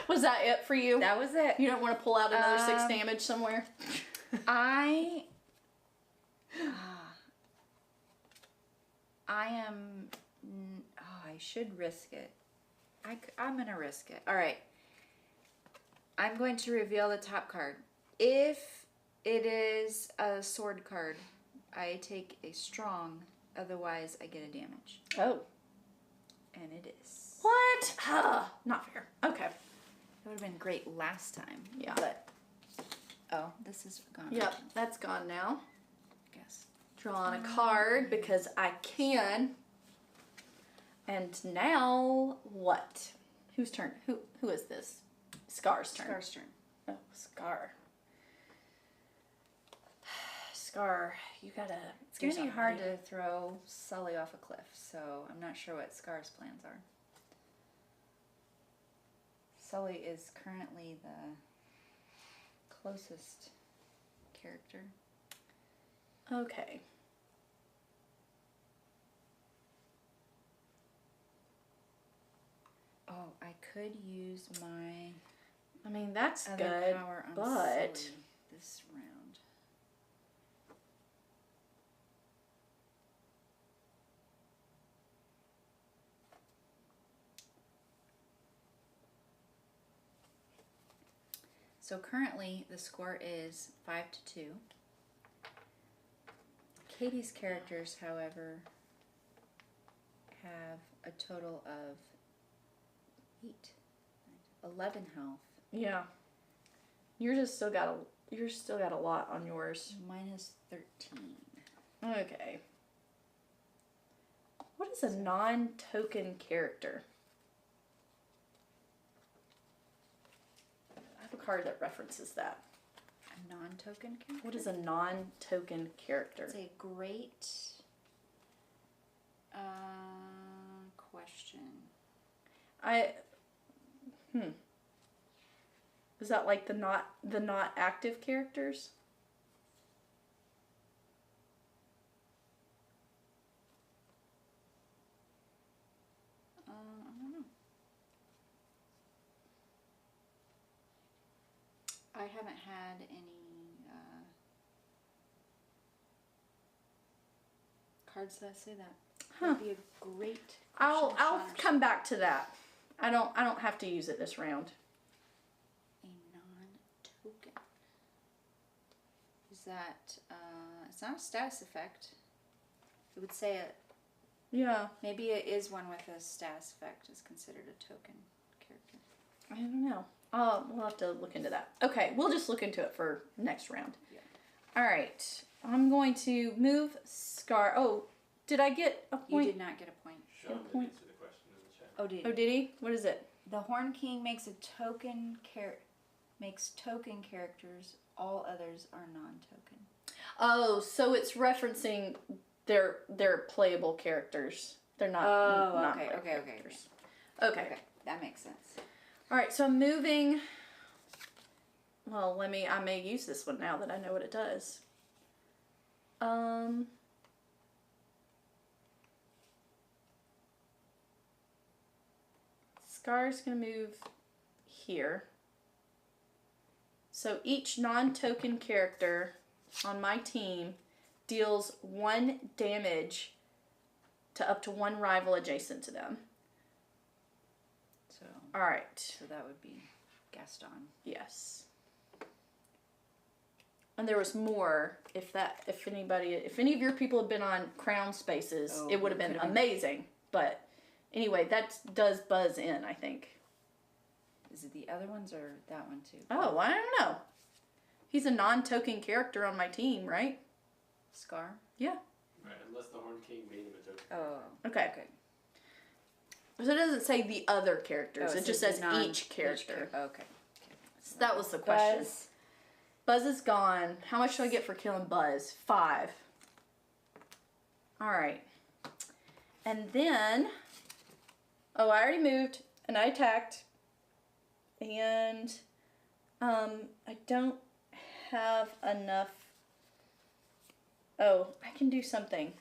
Was that it for you? That was it. You don't want to pull out another 6 damage somewhere? I am... Oh, I should risk it. I'm going to risk it. All right. I'm going to reveal the top card. If it is a sword card, I take a strong. Otherwise, I get a damage. Oh. And it is. What? Not fair. Okay. It would have been great last time. Yeah. But, oh, this is gone. Yep, that's gone now. I guess. Draw on a card because I can. And now what? Whose turn? Who is this? Scar's turn. Scar's turn. Oh, Scar. Scar, you gotta. It's going to be hard to throw Sully off a cliff, so I'm not sure what Scar's plans are. Sully is currently the closest character. Okay. could use my I mean, that's other good, power on but Sully this round. So currently the score is 5-2. Katie's characters, however, have a total of 11 health. yeah, yours still got a lot on yours. Mine is 13. Okay. What is a non-token character? I have a card that references that. A non-token character? What is a non-token character? It's a great question. Is that like the not active characters? I don't know. I haven't had any cards that say that. That'd be a great. I'll Sean. come back to that. I don't have to use it this round. A non-token. Is that? It's not a status effect. It would say it. Yeah. Maybe it is one with a status effect is considered a token character. I don't know. We'll have to look into that. Okay, we'll just look into it for next round. Yeah. All right. I'm going to move Scar. Oh, did I get a point? You did not get a point. Sean did point. answer the question in the chat. Oh, did Oh, you? did he? What is it? The Horn King makes a token token characters. All others are non-token. Oh, so it's referencing their playable characters. They're not. Oh, not okay, playable okay, okay, characters. Okay. That makes sense. All right. So I'm moving. Well, I may use this one now that I know what it does. Scar's gonna move here. So each non-token character on my team deals 1 damage to up to 1 rival adjacent to them. So, All right. so that would be Gaston. Yes. And there was more. If any of your people had been on Crown Spaces, Oh, it would have been could've been. amazing. But anyway, that does buzz in, I think. Is it the other ones or that one too? Oh, I don't know. He's a non-token character on my team, right? Scar? Yeah. Right, unless the Horn King made him a token. Oh. Okay. Okay. So it doesn't say the other characters. Oh, it just says the each character. Okay. So that was the question. Buzz. Buzz is gone. How much do I get for killing Buzz? 5. Alright. And then... Oh, I already moved. And I attacked. And... I don't have enough... Oh, I can do something.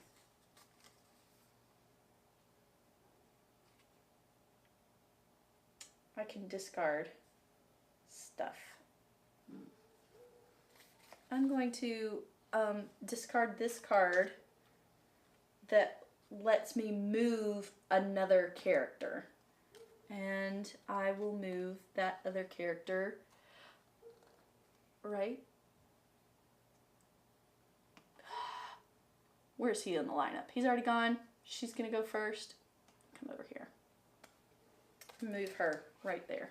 I can discard stuff. I'm going to discard this card that lets me move another character. And I will move that other character right. Where's he in the lineup? He's already gone. She's going to go first. Come over here. Move her right there.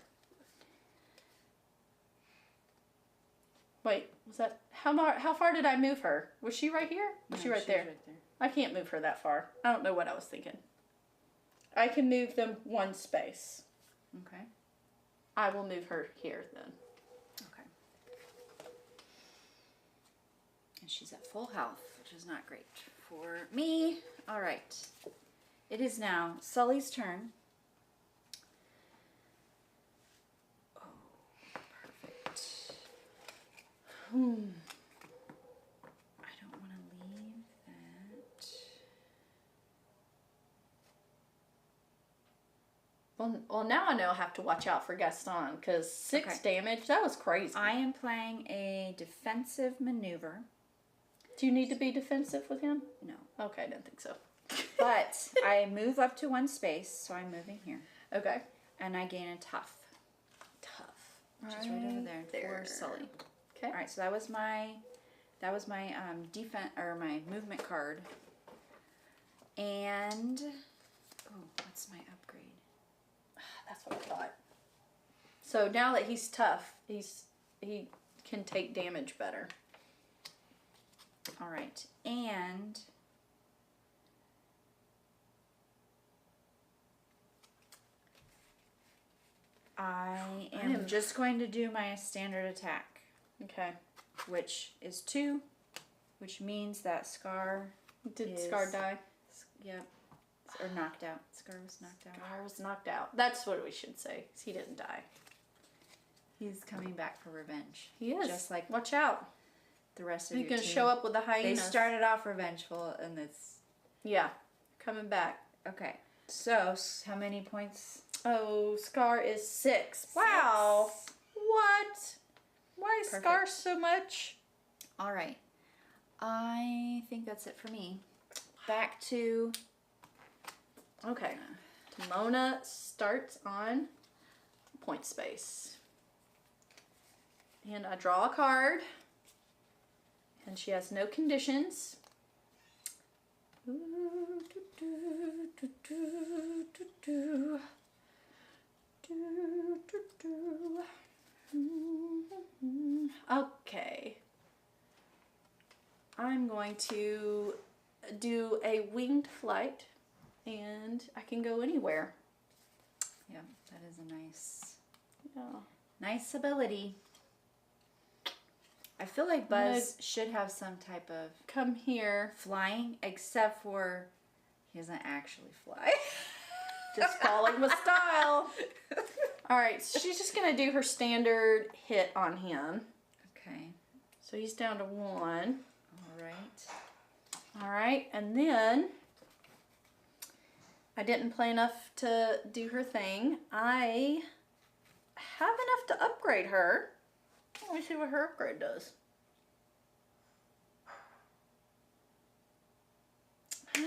Wait, was that how far did I move her? Was she right here? Was she right there? Right there. I can't move her that far. I don't know what I was thinking. I can move them 1 space. Okay. I will move her here then. Okay. And she's at full health, which is not great for me. All right. It is now Sully's turn. Oh, perfect. I don't want to leave that. Well, now I know I have to watch out for Gaston because 6 damage. That was crazy. I am playing a defensive maneuver. Do you need to be defensive with him? No. Okay, I didn't think so. But I move up to 1 space, so I'm moving here. Okay. And I gain a tough. Tough. Which is right over there for Sully. Okay. Alright, so that was my defense or my movement card. And what's my upgrade? That's what I thought. So now that he's tough, he can take damage better. Alright. And I am just going to do my standard attack. Okay. Which is 2, which means that Scar Did Scar die? Yep. Or knocked out. Scar was knocked out. Scar was knocked out. That's what we should say. 'Cause he didn't die. He's coming back for revenge. He is. Just like watch out. The rest of He's your gonna team. show up with the hyenas. They started off revengeful, and it's coming back. okay. So how many points? Oh, Scar is 6. Wow. What? Why is Scar so much? All right. I think that's it for me. Back to Okay. Mona starts on point space. And I draw a card. And she has no conditions. Okay. I'm going to do a winged flight, and I can go anywhere. Yeah, that is a Yeah. nice ability. I feel like Buzz should have some type of Come here. flying, except for he doesn't actually fly. Just falling with style. All right, so she's just gonna do her standard hit on him. Okay. So he's down to 1. All right. All right, and then I didn't play enough to do her thing. I have enough to upgrade her. Let me see what her upgrade does.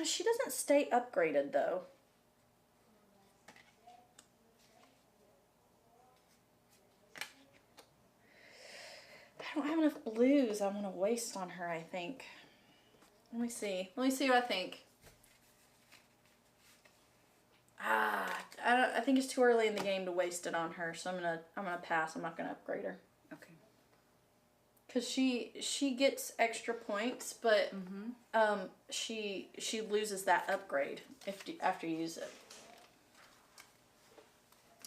She doesn't stay upgraded though. I don't have enough blues I want to waste on her, I think. Let me see. Let me see what I think. I think it's too early in the game to waste it on her, so I'm gonna pass. I'm not gonna upgrade her. Okay. Cause she gets extra points, but she loses that upgrade after you use it.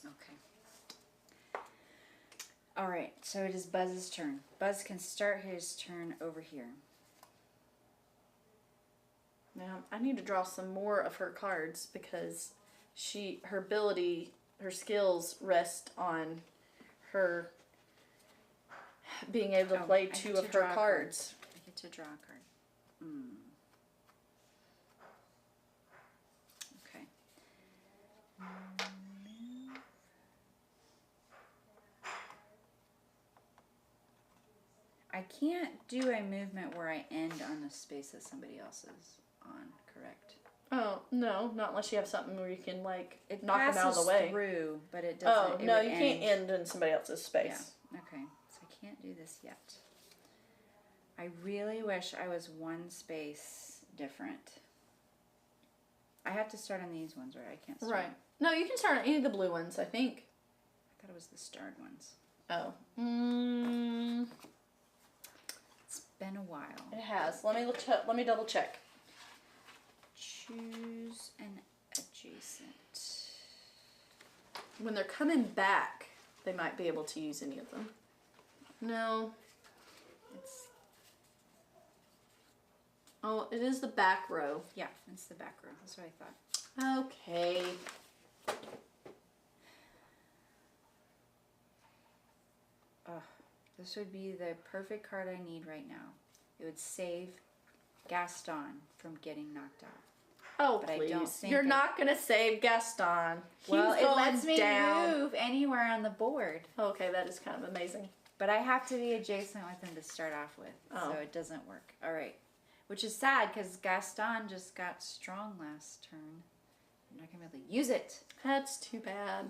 Okay. All right. So it is Buzz's turn. Buzz can start his turn over here. Now I need to draw some more of her cards because her ability, her skills rest on her being able to play 2 of her cards. I get to draw a card. Okay. I can't do a movement where I end on a space that somebody else is on, correct? Oh, no, not unless you have something where you can like It knock them out of the passes way. through, but it doesn't. Oh, no, you can't end in somebody else's space. Yeah. Okay, so I can't do this yet. I really wish I was 1 space different. I have to start on these ones, right? I can't start. Right. No, you can start on any of the blue ones, I think. I thought it was the starred ones. Oh. It's been a while. It has. Let me double check. Choose an adjacent. When they're coming back, they might be able to use any of them. No. Oh, it is the back row. Yeah, it's the back row. That's what I thought. Okay. This would be the perfect card I need right now. It would save Gaston from getting knocked out. Oh, But I please. don't think You're it- not going to save Gaston. Well, He's it going lets me down. move anywhere on the board. Okay, that is kind of amazing. But I have to be adjacent with him to start off with. Oh. So it doesn't work. All right. Which is sad because Gaston just got strong last turn. I'm not going to be able to use it. That's too bad.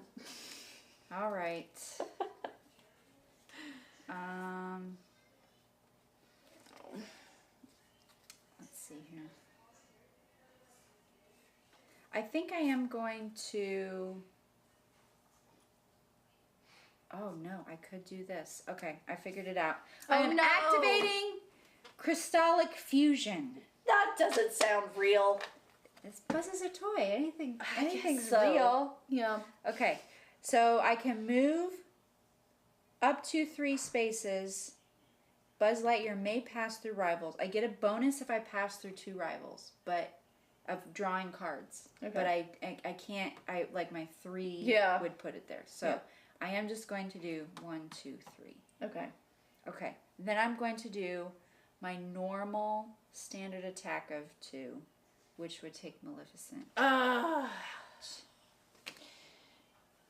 All right. Um, let's see here. I think I am going to... Oh no, I could do this. Okay, I figured it out. I Oh, am no. activating Crystallic Fusion. That doesn't sound real. This Buzz is a toy. Anything's so. real. Yeah. Okay, so I can move up to 3 spaces. Buzz Lightyear may pass through rivals. I get a bonus if I pass through 2 rivals, but of drawing cards. Okay. But I can't. I like my 3 Yeah. would put it there. So Yeah. I am just going to do 1, 2, 3. Okay. Okay. Then I'm going to do my normal standard attack of 2, which would take Maleficent.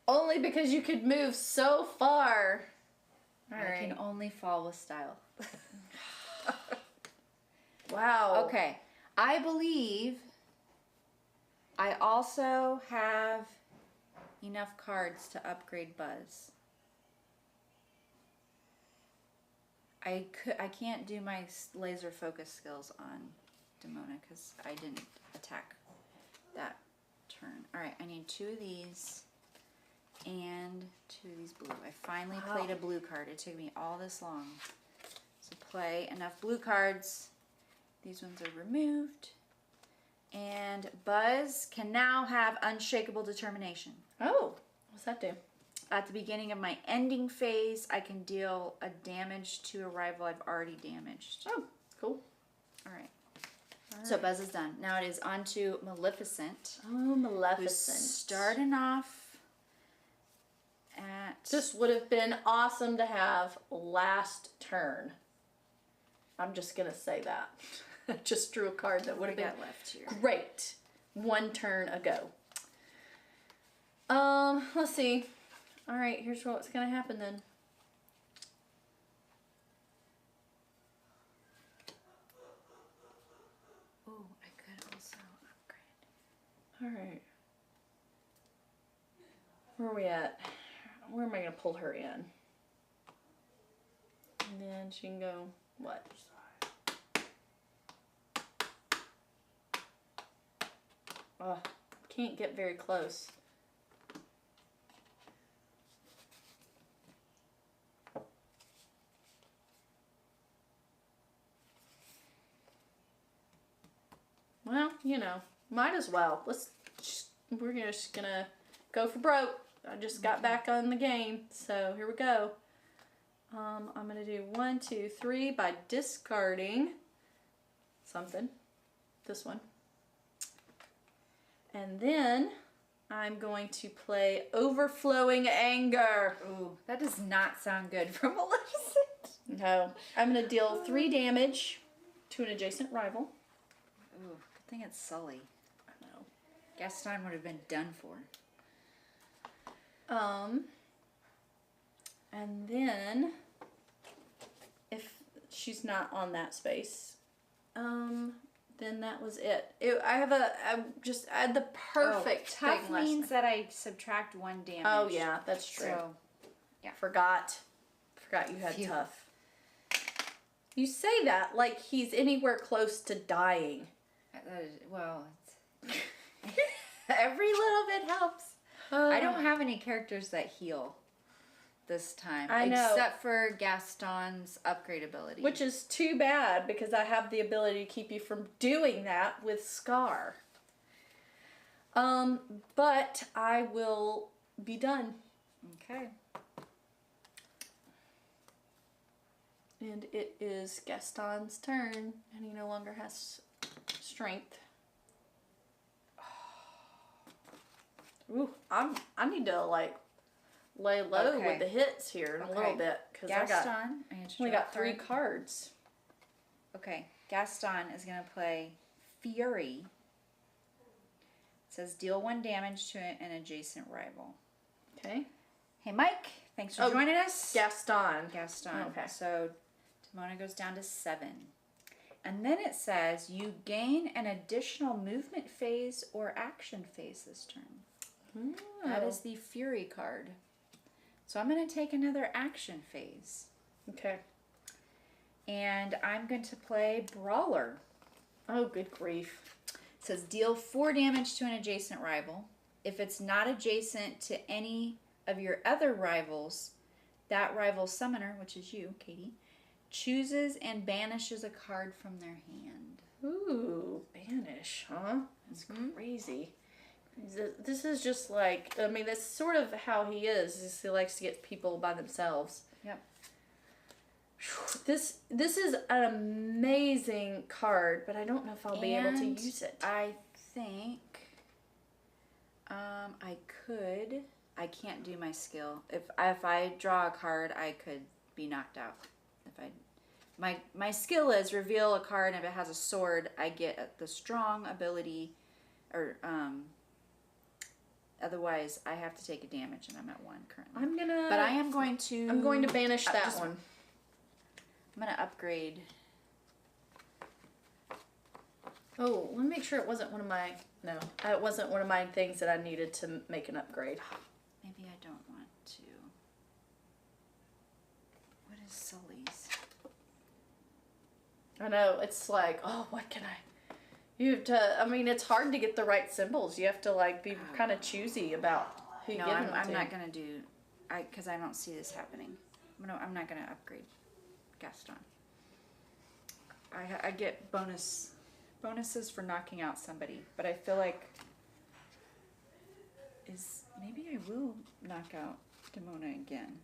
Only because you could move so far. All I right. can only fall with style. Wow. Okay. I believe I also have enough cards to upgrade Buzz. I can't do my laser focus skills on Demona because I didn't attack that turn. All right, I need 2 of these and 2 of these blue. I finally played a blue card. It took me all this long. So play enough blue cards. These ones are removed. And Buzz can now have Unshakable Determination. Oh, what's that do? At the beginning of my ending phase, I can deal a damage to a rival I've already damaged. Oh, cool. All right. So Buzz is done. Now it is on to Maleficent. Oh, Who's Maleficent. starting off at... This would have been awesome to have last turn. I'm just going to say that. I just drew a card that would What have do we been got left here? great 1 turn ago. Let's see. All right, here's what's going to happen then. Oh, I could also upgrade. All right. Where are we at? Where am I going to pull her in? And then she can go, what? Can't get very close. Well, you know, might as well. We're just gonna go for broke. I just got back on the game, so here we go. I'm gonna do 1, 2, 3 by discarding something. This one. And then I'm going to play Overflowing Anger. Ooh, that does not sound good for Maleficent. No. I'm going to deal 3 damage to an adjacent rival. Ooh, good thing it's Sully. I know. Gaston would have been done for. And then if she's not on that space, then that was it. I had the perfect tough thing last means night. that I subtract 1 damage. Oh yeah, that's true. So, yeah. Forgot you had Phew. tough. You say that like he's anywhere close to dying. Well, every little bit helps. I don't have any characters that heal this time. I know. Except for Gaston's upgrade ability. Which is too bad because I have the ability to keep you from doing that with Scar. But I will be done. Okay. And it is Gaston's turn, and he no longer has strength. Ooh, I need to like lay low Okay. with the hits here in a little Okay. bit because Gaston. only got 3 cards. Okay. Gaston is going to play Fury. says deal 1 damage to an adjacent rival. Okay. Hey, Mike. Thanks for joining us. Gaston. Okay. So Timona goes down to 7. And then it says you gain an additional movement phase or action phase this turn. Oh. That is the Fury card. So I'm going to take another action phase. Okay. And I'm going to play Brawler. Oh, good grief. It says deal 4 damage to an adjacent rival. If it's not adjacent to any of your other rivals, that rival's summoner, which is you, Katie, chooses and banishes a card from their hand. Ooh, banish, huh? That's crazy. This is just like, I mean, that's sort of how he is he likes to get people by themselves. Yep. This is an amazing card, but I don't know if I'll be able to use it. I think I could. I can't do my skill. If I draw a card, I could be knocked out. My skill is reveal a card, and if it has a sword, I get the strong ability, or otherwise I have to take a damage, and I'm at 1 currently. But I am going to. I'm going to banish that one. I'm gonna upgrade. Oh, let me make sure it wasn't one of my. No, it wasn't one of my things that I needed to make an upgrade. Maybe I don't want to. What is Sully's? I know, it's like, oh, what can I? You have to, I mean, it's hard to get the right symbols. You have to, like, be kind of choosy about who you give them to. I'm not going to do, because I don't see this happening. I'm not going to upgrade Gaston. I get bonuses for knocking out somebody, but I feel like maybe I will knock out Demona again.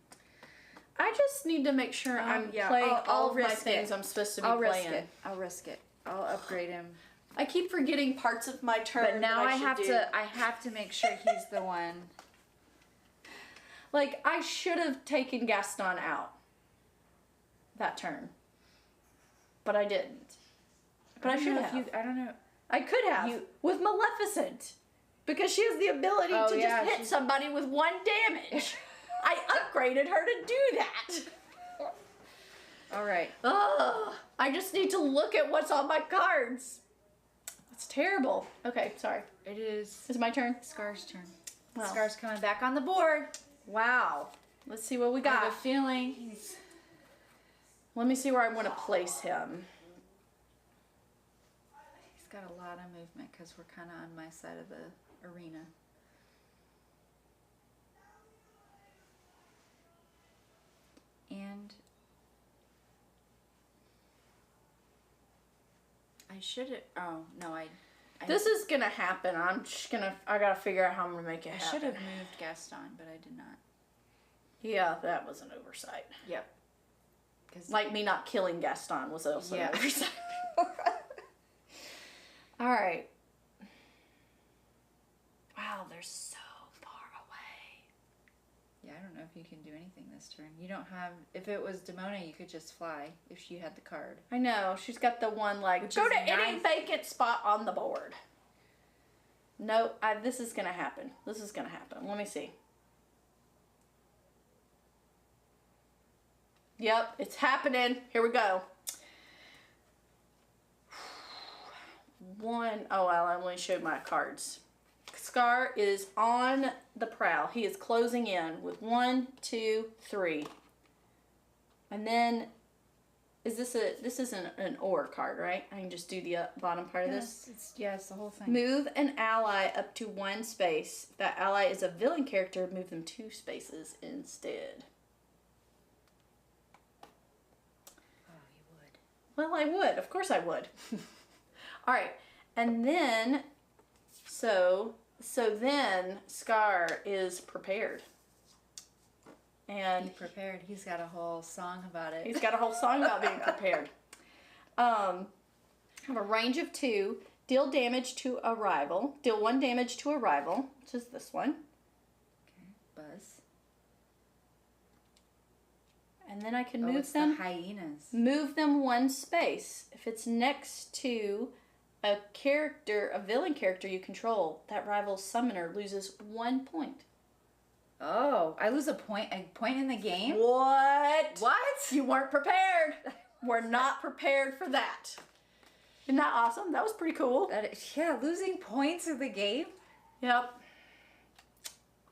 I just need to make sure I'm playing all of my things I'm supposed to be playing. I'll risk it. I'll upgrade him. I keep forgetting parts of my turn. But now I have to make sure he's the one. Like, I should have taken Gaston out that turn. But I didn't. But I should have. I don't know. I could have. With Maleficent. Because she has the ability to just hit somebody with 1 damage. I upgraded her to do that. All right. Ugh. I just need to look at what's on my cards. That's terrible. Okay, sorry. It is. Is it my turn? Scar's turn. Wow. Scar's coming back on the board. Wow. Let's see what we got. I have a feeling he's... Let me see where I want to place him. He's got a lot of movement because we're kind of on my side of the arena. And I should have. Oh no, I this is gonna happen. I gotta figure out how I'm gonna make it happen. I should have moved Gaston, but I did not. Yeah, that was an oversight. Yep. Like me not killing Gaston was also an oversight. All right. Wow, they're so far away. Yeah, I don't know if you can do anything this turn. You don't have. If it was Demona, you could just fly if she had the card. I know. She's got the one like go to any vacant spot on the board. No, this is gonna happen. This is gonna happen. Let me see. Yep, it's happening. Here we go. Oh, well, I only showed my cards. Scar is on the prowl. He is closing in with 1, 2, 3. And then, this isn't an or card, right? I can just do the bottom part of this. It's the whole thing. Move an ally up to 1 space. If that ally is a villain character, move them 2 spaces instead. Well, I would. Of course I would. All right. And then, so then Scar is prepared. And he's prepared. He's got a whole song about it. He's got a whole song about being prepared. Have a range of 2. Deal damage to a rival. Deal 1 damage to a rival, which is this one. Okay. Buzz. And then I can move them. The hyenas. Move them 1 space. If it's next to A villain character you control, that rival's summoner loses 1 point. Oh, I lose a point in the game? What? What? You weren't prepared. We're not prepared for that. Isn't that awesome? That was pretty cool. Yeah, losing points in the game? Yep.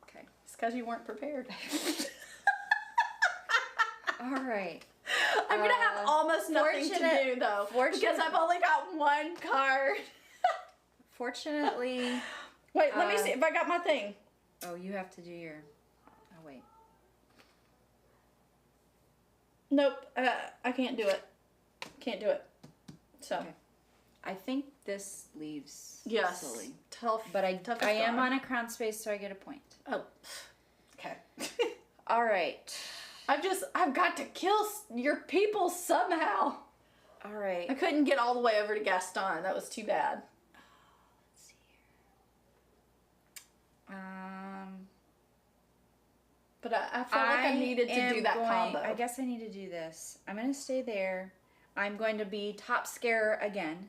Okay. It's because you weren't prepared. All right. I'm going to have almost nothing to do, though. Because I've only got 1 card. Fortunately. Wait, let me see if I got my thing. Oh, you have to do your... Oh, wait. Nope. I can't do it. Can't do it. So. Okay. I think this leaves Yes. slowly. Tough. But I tough am on a crown space, so I get a point. Oh. Okay. All right. I've got to kill your people somehow. All right. I couldn't get all the way over to Gaston. That was too bad. Let's see here. But I felt like I needed to do that combo. I guess I need to do this. I'm going to stay there. I'm going to be top scarer again.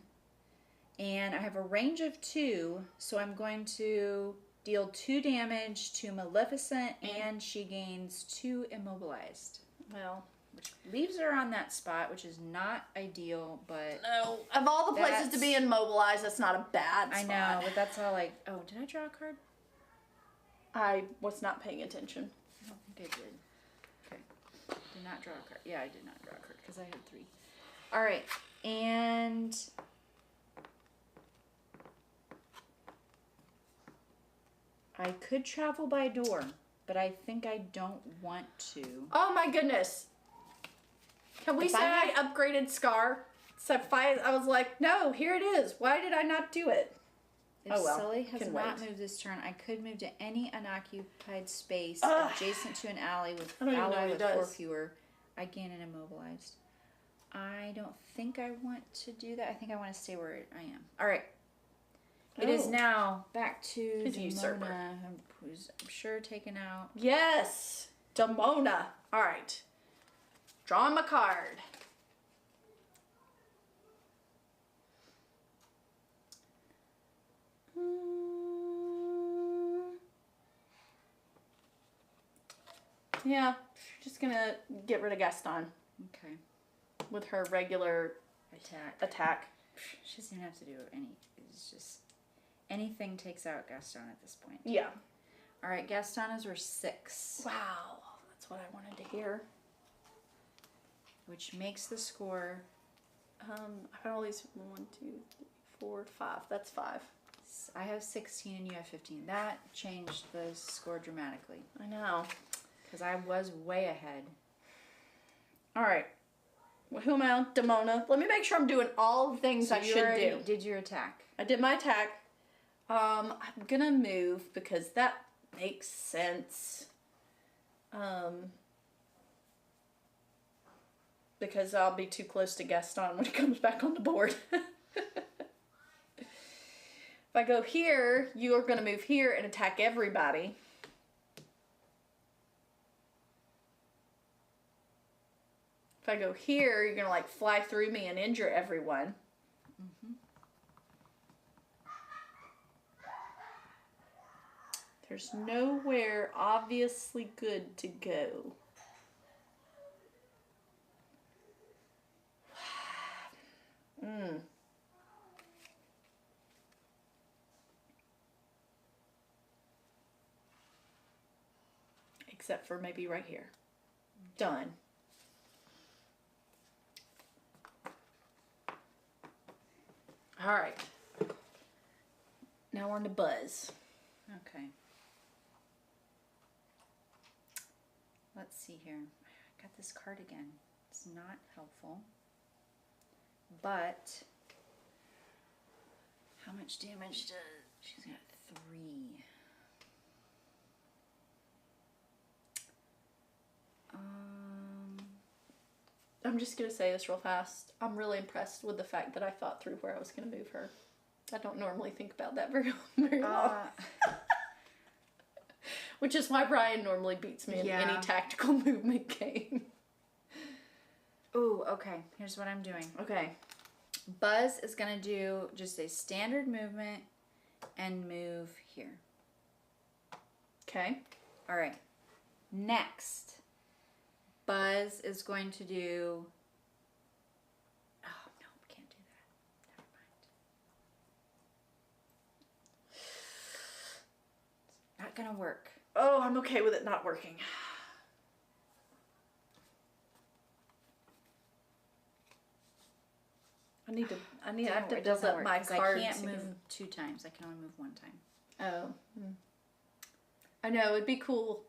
And I have a range of 2, so I'm going to deal 2 damage to Maleficent, and she gains 2 immobilized. Well, Which leaves her on that spot, which is not ideal, but... no. Of all the places to be immobilized, that's not a bad spot. I know, but that's all like... Oh, did I draw a card? I was not paying attention. I don't think I did. Okay. Did not draw a card. Yeah, I did not draw a card because I had 3. All right. And... I could travel by door, but I think I don't want to. Oh my goodness. Can we say I upgraded Scar? So I was like, no, here it is. Why did I not do it? If Sully has not moved this turn, I could move to any unoccupied space adjacent to an ally with 4 fewer. I gain an immobilized. I don't think I want to do that. I think I want to stay where I am. All right. It is now back to Demona, who's I'm sure taken out. Yes, Demona. All right. Drawing my card. Yeah, just gonna get rid of Gaston. Okay. With her regular attack. She doesn't have to do any. It's just anything takes out Gaston at this point. Yeah. All right, Gaston is worth 6. Wow, that's what I wanted to hear. Which makes the score. I got all these 1, 2, 3, 4, 5. That's 5. I have 16 and you have 15. That changed the score dramatically. I know. Because I was way ahead. All right. Well, who am I on? Demona. Let me make sure I'm doing all the things I should do. Did your attack? I did my attack. I'm gonna move because that makes sense. Because I'll be too close to Gaston when he comes back on the board. If I go here, you are gonna move here and attack everybody. If I go here, you're gonna like fly through me and injure everyone. Mm-hmm. There's nowhere obviously good to go. Except for maybe right here. Done. All right. Now we're on to Buzz. Okay. Let's see here. I got this card again. It's not helpful. But how much damage does she's got 3. I'm just going to say this real fast. I'm really impressed with the fact that I thought through where I was going to move her. I don't normally think about that very long. Which is why Brian normally beats me in any tactical movement game. Ooh, okay. Here's what I'm doing. Okay. Buzz is going to do just a standard movement and move here. Okay. All right. Next, Buzz is going to do... Oh, no, we can't do that. Never mind. It's not going to work. Oh, I'm okay with it not working. I have to build up my cards. I can't move 2 times. I can only move 1 time. Oh. I know, it'd be cool.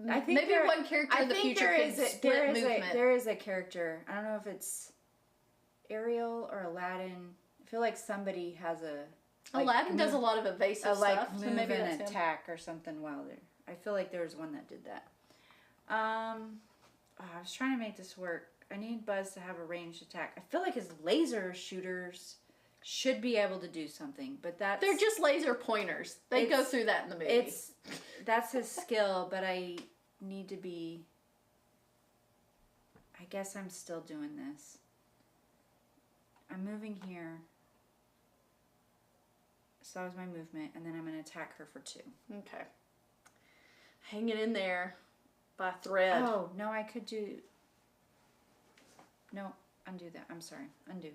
I think maybe one character in the future could split movement. There is a character. I don't know if it's Ariel or Aladdin. I feel like somebody has a... Aladdin does a lot of evasive stuff. Move so maybe and that's attack or something while they're... I feel like there was one that did that. I was trying to make this work. I need Buzz to have a ranged attack. I feel like his laser shooters should be able to do something, but that's... They're just laser pointers. They go through that in the movie. That's his skill, but I need to be... I guess I'm still doing this. I'm moving here. So that was my movement, and then I'm going to attack her for 2. Okay. Hang it in there by a thread. Oh, no, I could do... No, undo that. I'm sorry. Undo.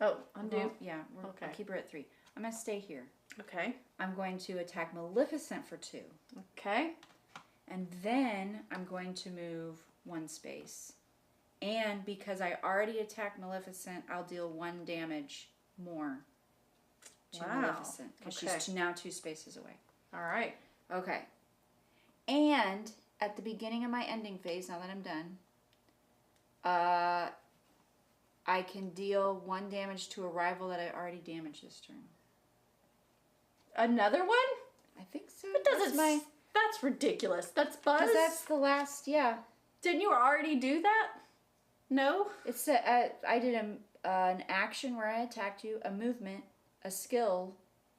Oh, undo? Well, yeah, Okay. I'll keep her at 3. I'm going to stay here. Okay. I'm going to attack Maleficent for 2. Okay. And then I'm going to move 1 space. And because I already attacked Maleficent, I'll deal 1 damage more to Maleficent. Because she's now 2 spaces away. All right. Okay. And at the beginning of my ending phase, now that I'm done, I can deal 1 damage to a rival that I already damaged this turn. Another one? I think so. It doesn't. That's ridiculous. That's Buzz. Because that's the last. Yeah. Didn't you already do that? No. It's I did an action where I attacked you, a movement, a skill,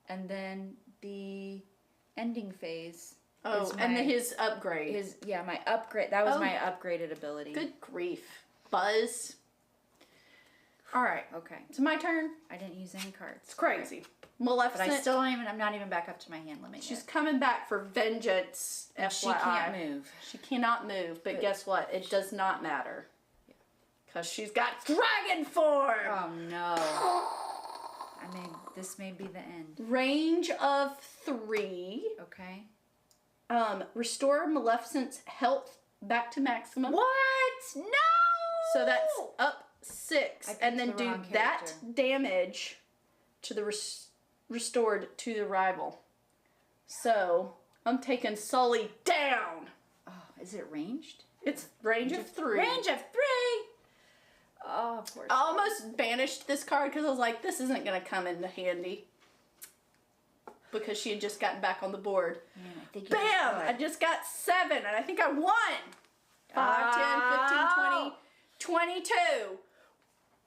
and then the ending phase. Oh, and then his upgrade. My upgrade. That was my upgraded ability. Good grief, Buzz. All right. Okay. It's my turn. I didn't use any cards. It's crazy. Maleficent. But I'm not even back up to my hand limit She's yet. coming back for vengeance. FYI. She can't move. She cannot move, but guess what? It does not matter. Because she's got dragon form! Oh, no. This may be the end. Range of 3. Okay. Restore Maleficent's health back to maximum. What? No! So that's up 6. And then do that damage to the restored to the rival. So, I'm taking Sully down. Oh, is it ranged? It's range of 3. Range of 3! Oh, of course. I almost banished this card because I was like, this isn't going to come in handy. Because she had just gotten back on the board. Man, I think Bam! I just got 7 and I think I won. 5, 10, 15, 20, 22.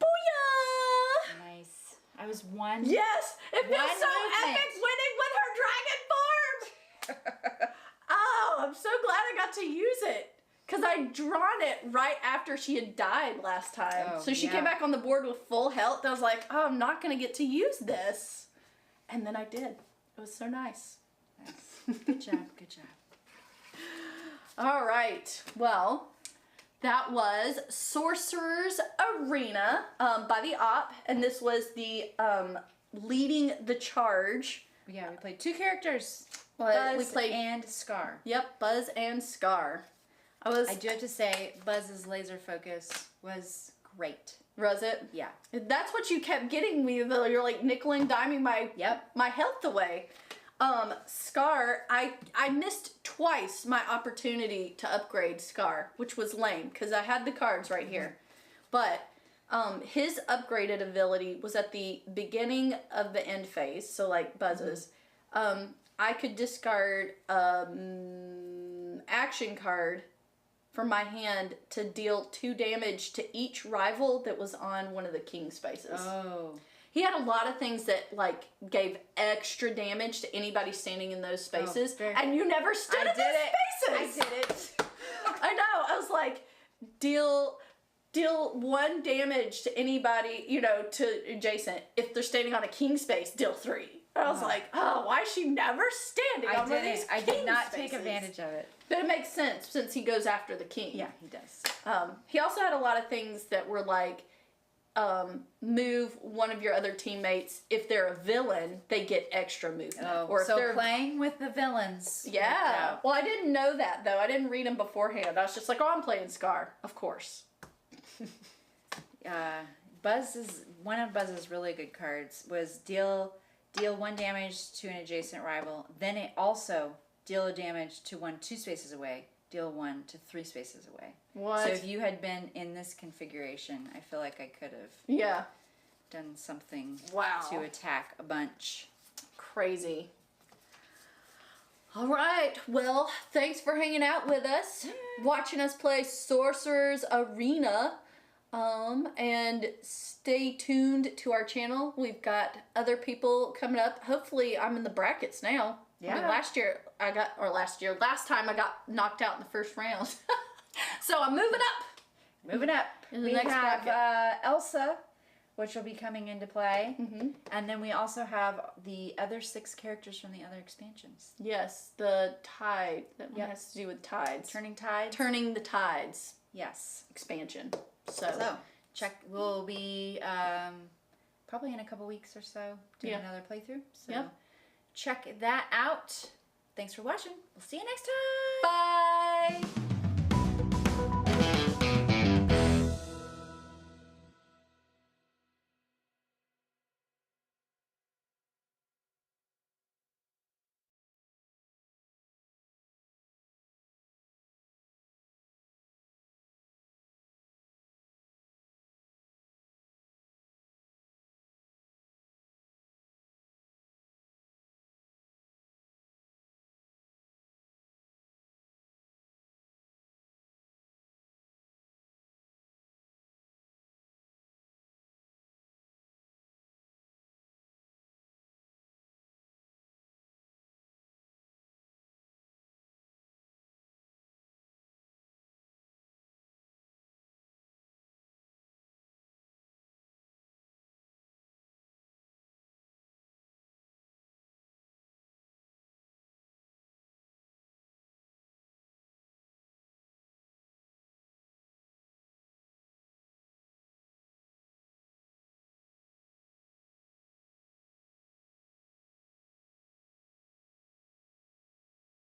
Booyah! Nice. I was 1. Yes! It feels One so movement. epic winning with her dragon form! Oh, I'm so glad I got to use it. Because I'd drawn it right after she had died last time. Oh, so she came back on the board with full health. I was like, oh, I'm not going to get to use this. And then I did. It was so nice. Good job. Good job. All right. Well, that was Sorcerer's Arena by the Op. And this was the leading the charge. Yeah, we played 2 characters. Buzz and Scar. Yep, Buzz and Scar. I do have to say, Buzz's laser focus was great. Was it? Yeah. That's what you kept getting me, though. You're like nickel and diming my health away. Scar, I missed twice my opportunity to upgrade Scar, which was lame, because I had the cards right here. But his upgraded ability was at the beginning of the end phase, so like Buzz's. I could discard action card from my hand to deal 2 damage to each rival that was on one of the king spaces. Oh. He had a lot of things that like gave extra damage to anybody standing in those spaces, and you never stood in those spaces. I did it. I know. I was like, deal deal 1 damage to anybody, you know, to adjacent. If they're standing on a king space, deal 3. I was like, oh, why is she never standing on one of these I king did not spaces? take advantage of it. But it makes sense since he goes after the king. Yeah, he does. He also had a lot of things that were like, move one of your other teammates. If they're a villain, they get extra movement. Oh, or if so they're playing with the villains. yeah. Well, I didn't know that though. I didn't read them beforehand. I was just like, oh, I'm playing Scar, of course. Buzz is one of Buzz's really good cards. Was deal 1 damage to an adjacent rival. Then it also deal damage to one 2 spaces away. Deal 1 to 3 spaces away. What? So if you had been in this configuration, I feel like I could have Yeah. done something Wow. to attack a bunch. Crazy. All right. Well, thanks for hanging out with us, watching us play Sorcerer's Arena. And stay tuned to our channel. We've got other people coming up. Hopefully, I'm in the brackets now. Yeah. I mean, last time I got knocked out in the first round. So I'm moving up. Moving up. In the We next have bracket. Elsa, which will be coming into play. Mm-hmm. And then we also have the other 6 characters from the other expansions. Yes, the tide. That one Yep. has to do with tides. Turning Tide. Turning the Tides Yes. expansion. So, we'll be probably in a couple weeks or so doing another playthrough. So Yep. check that out. Thanks for watching. We'll see you next time. Bye.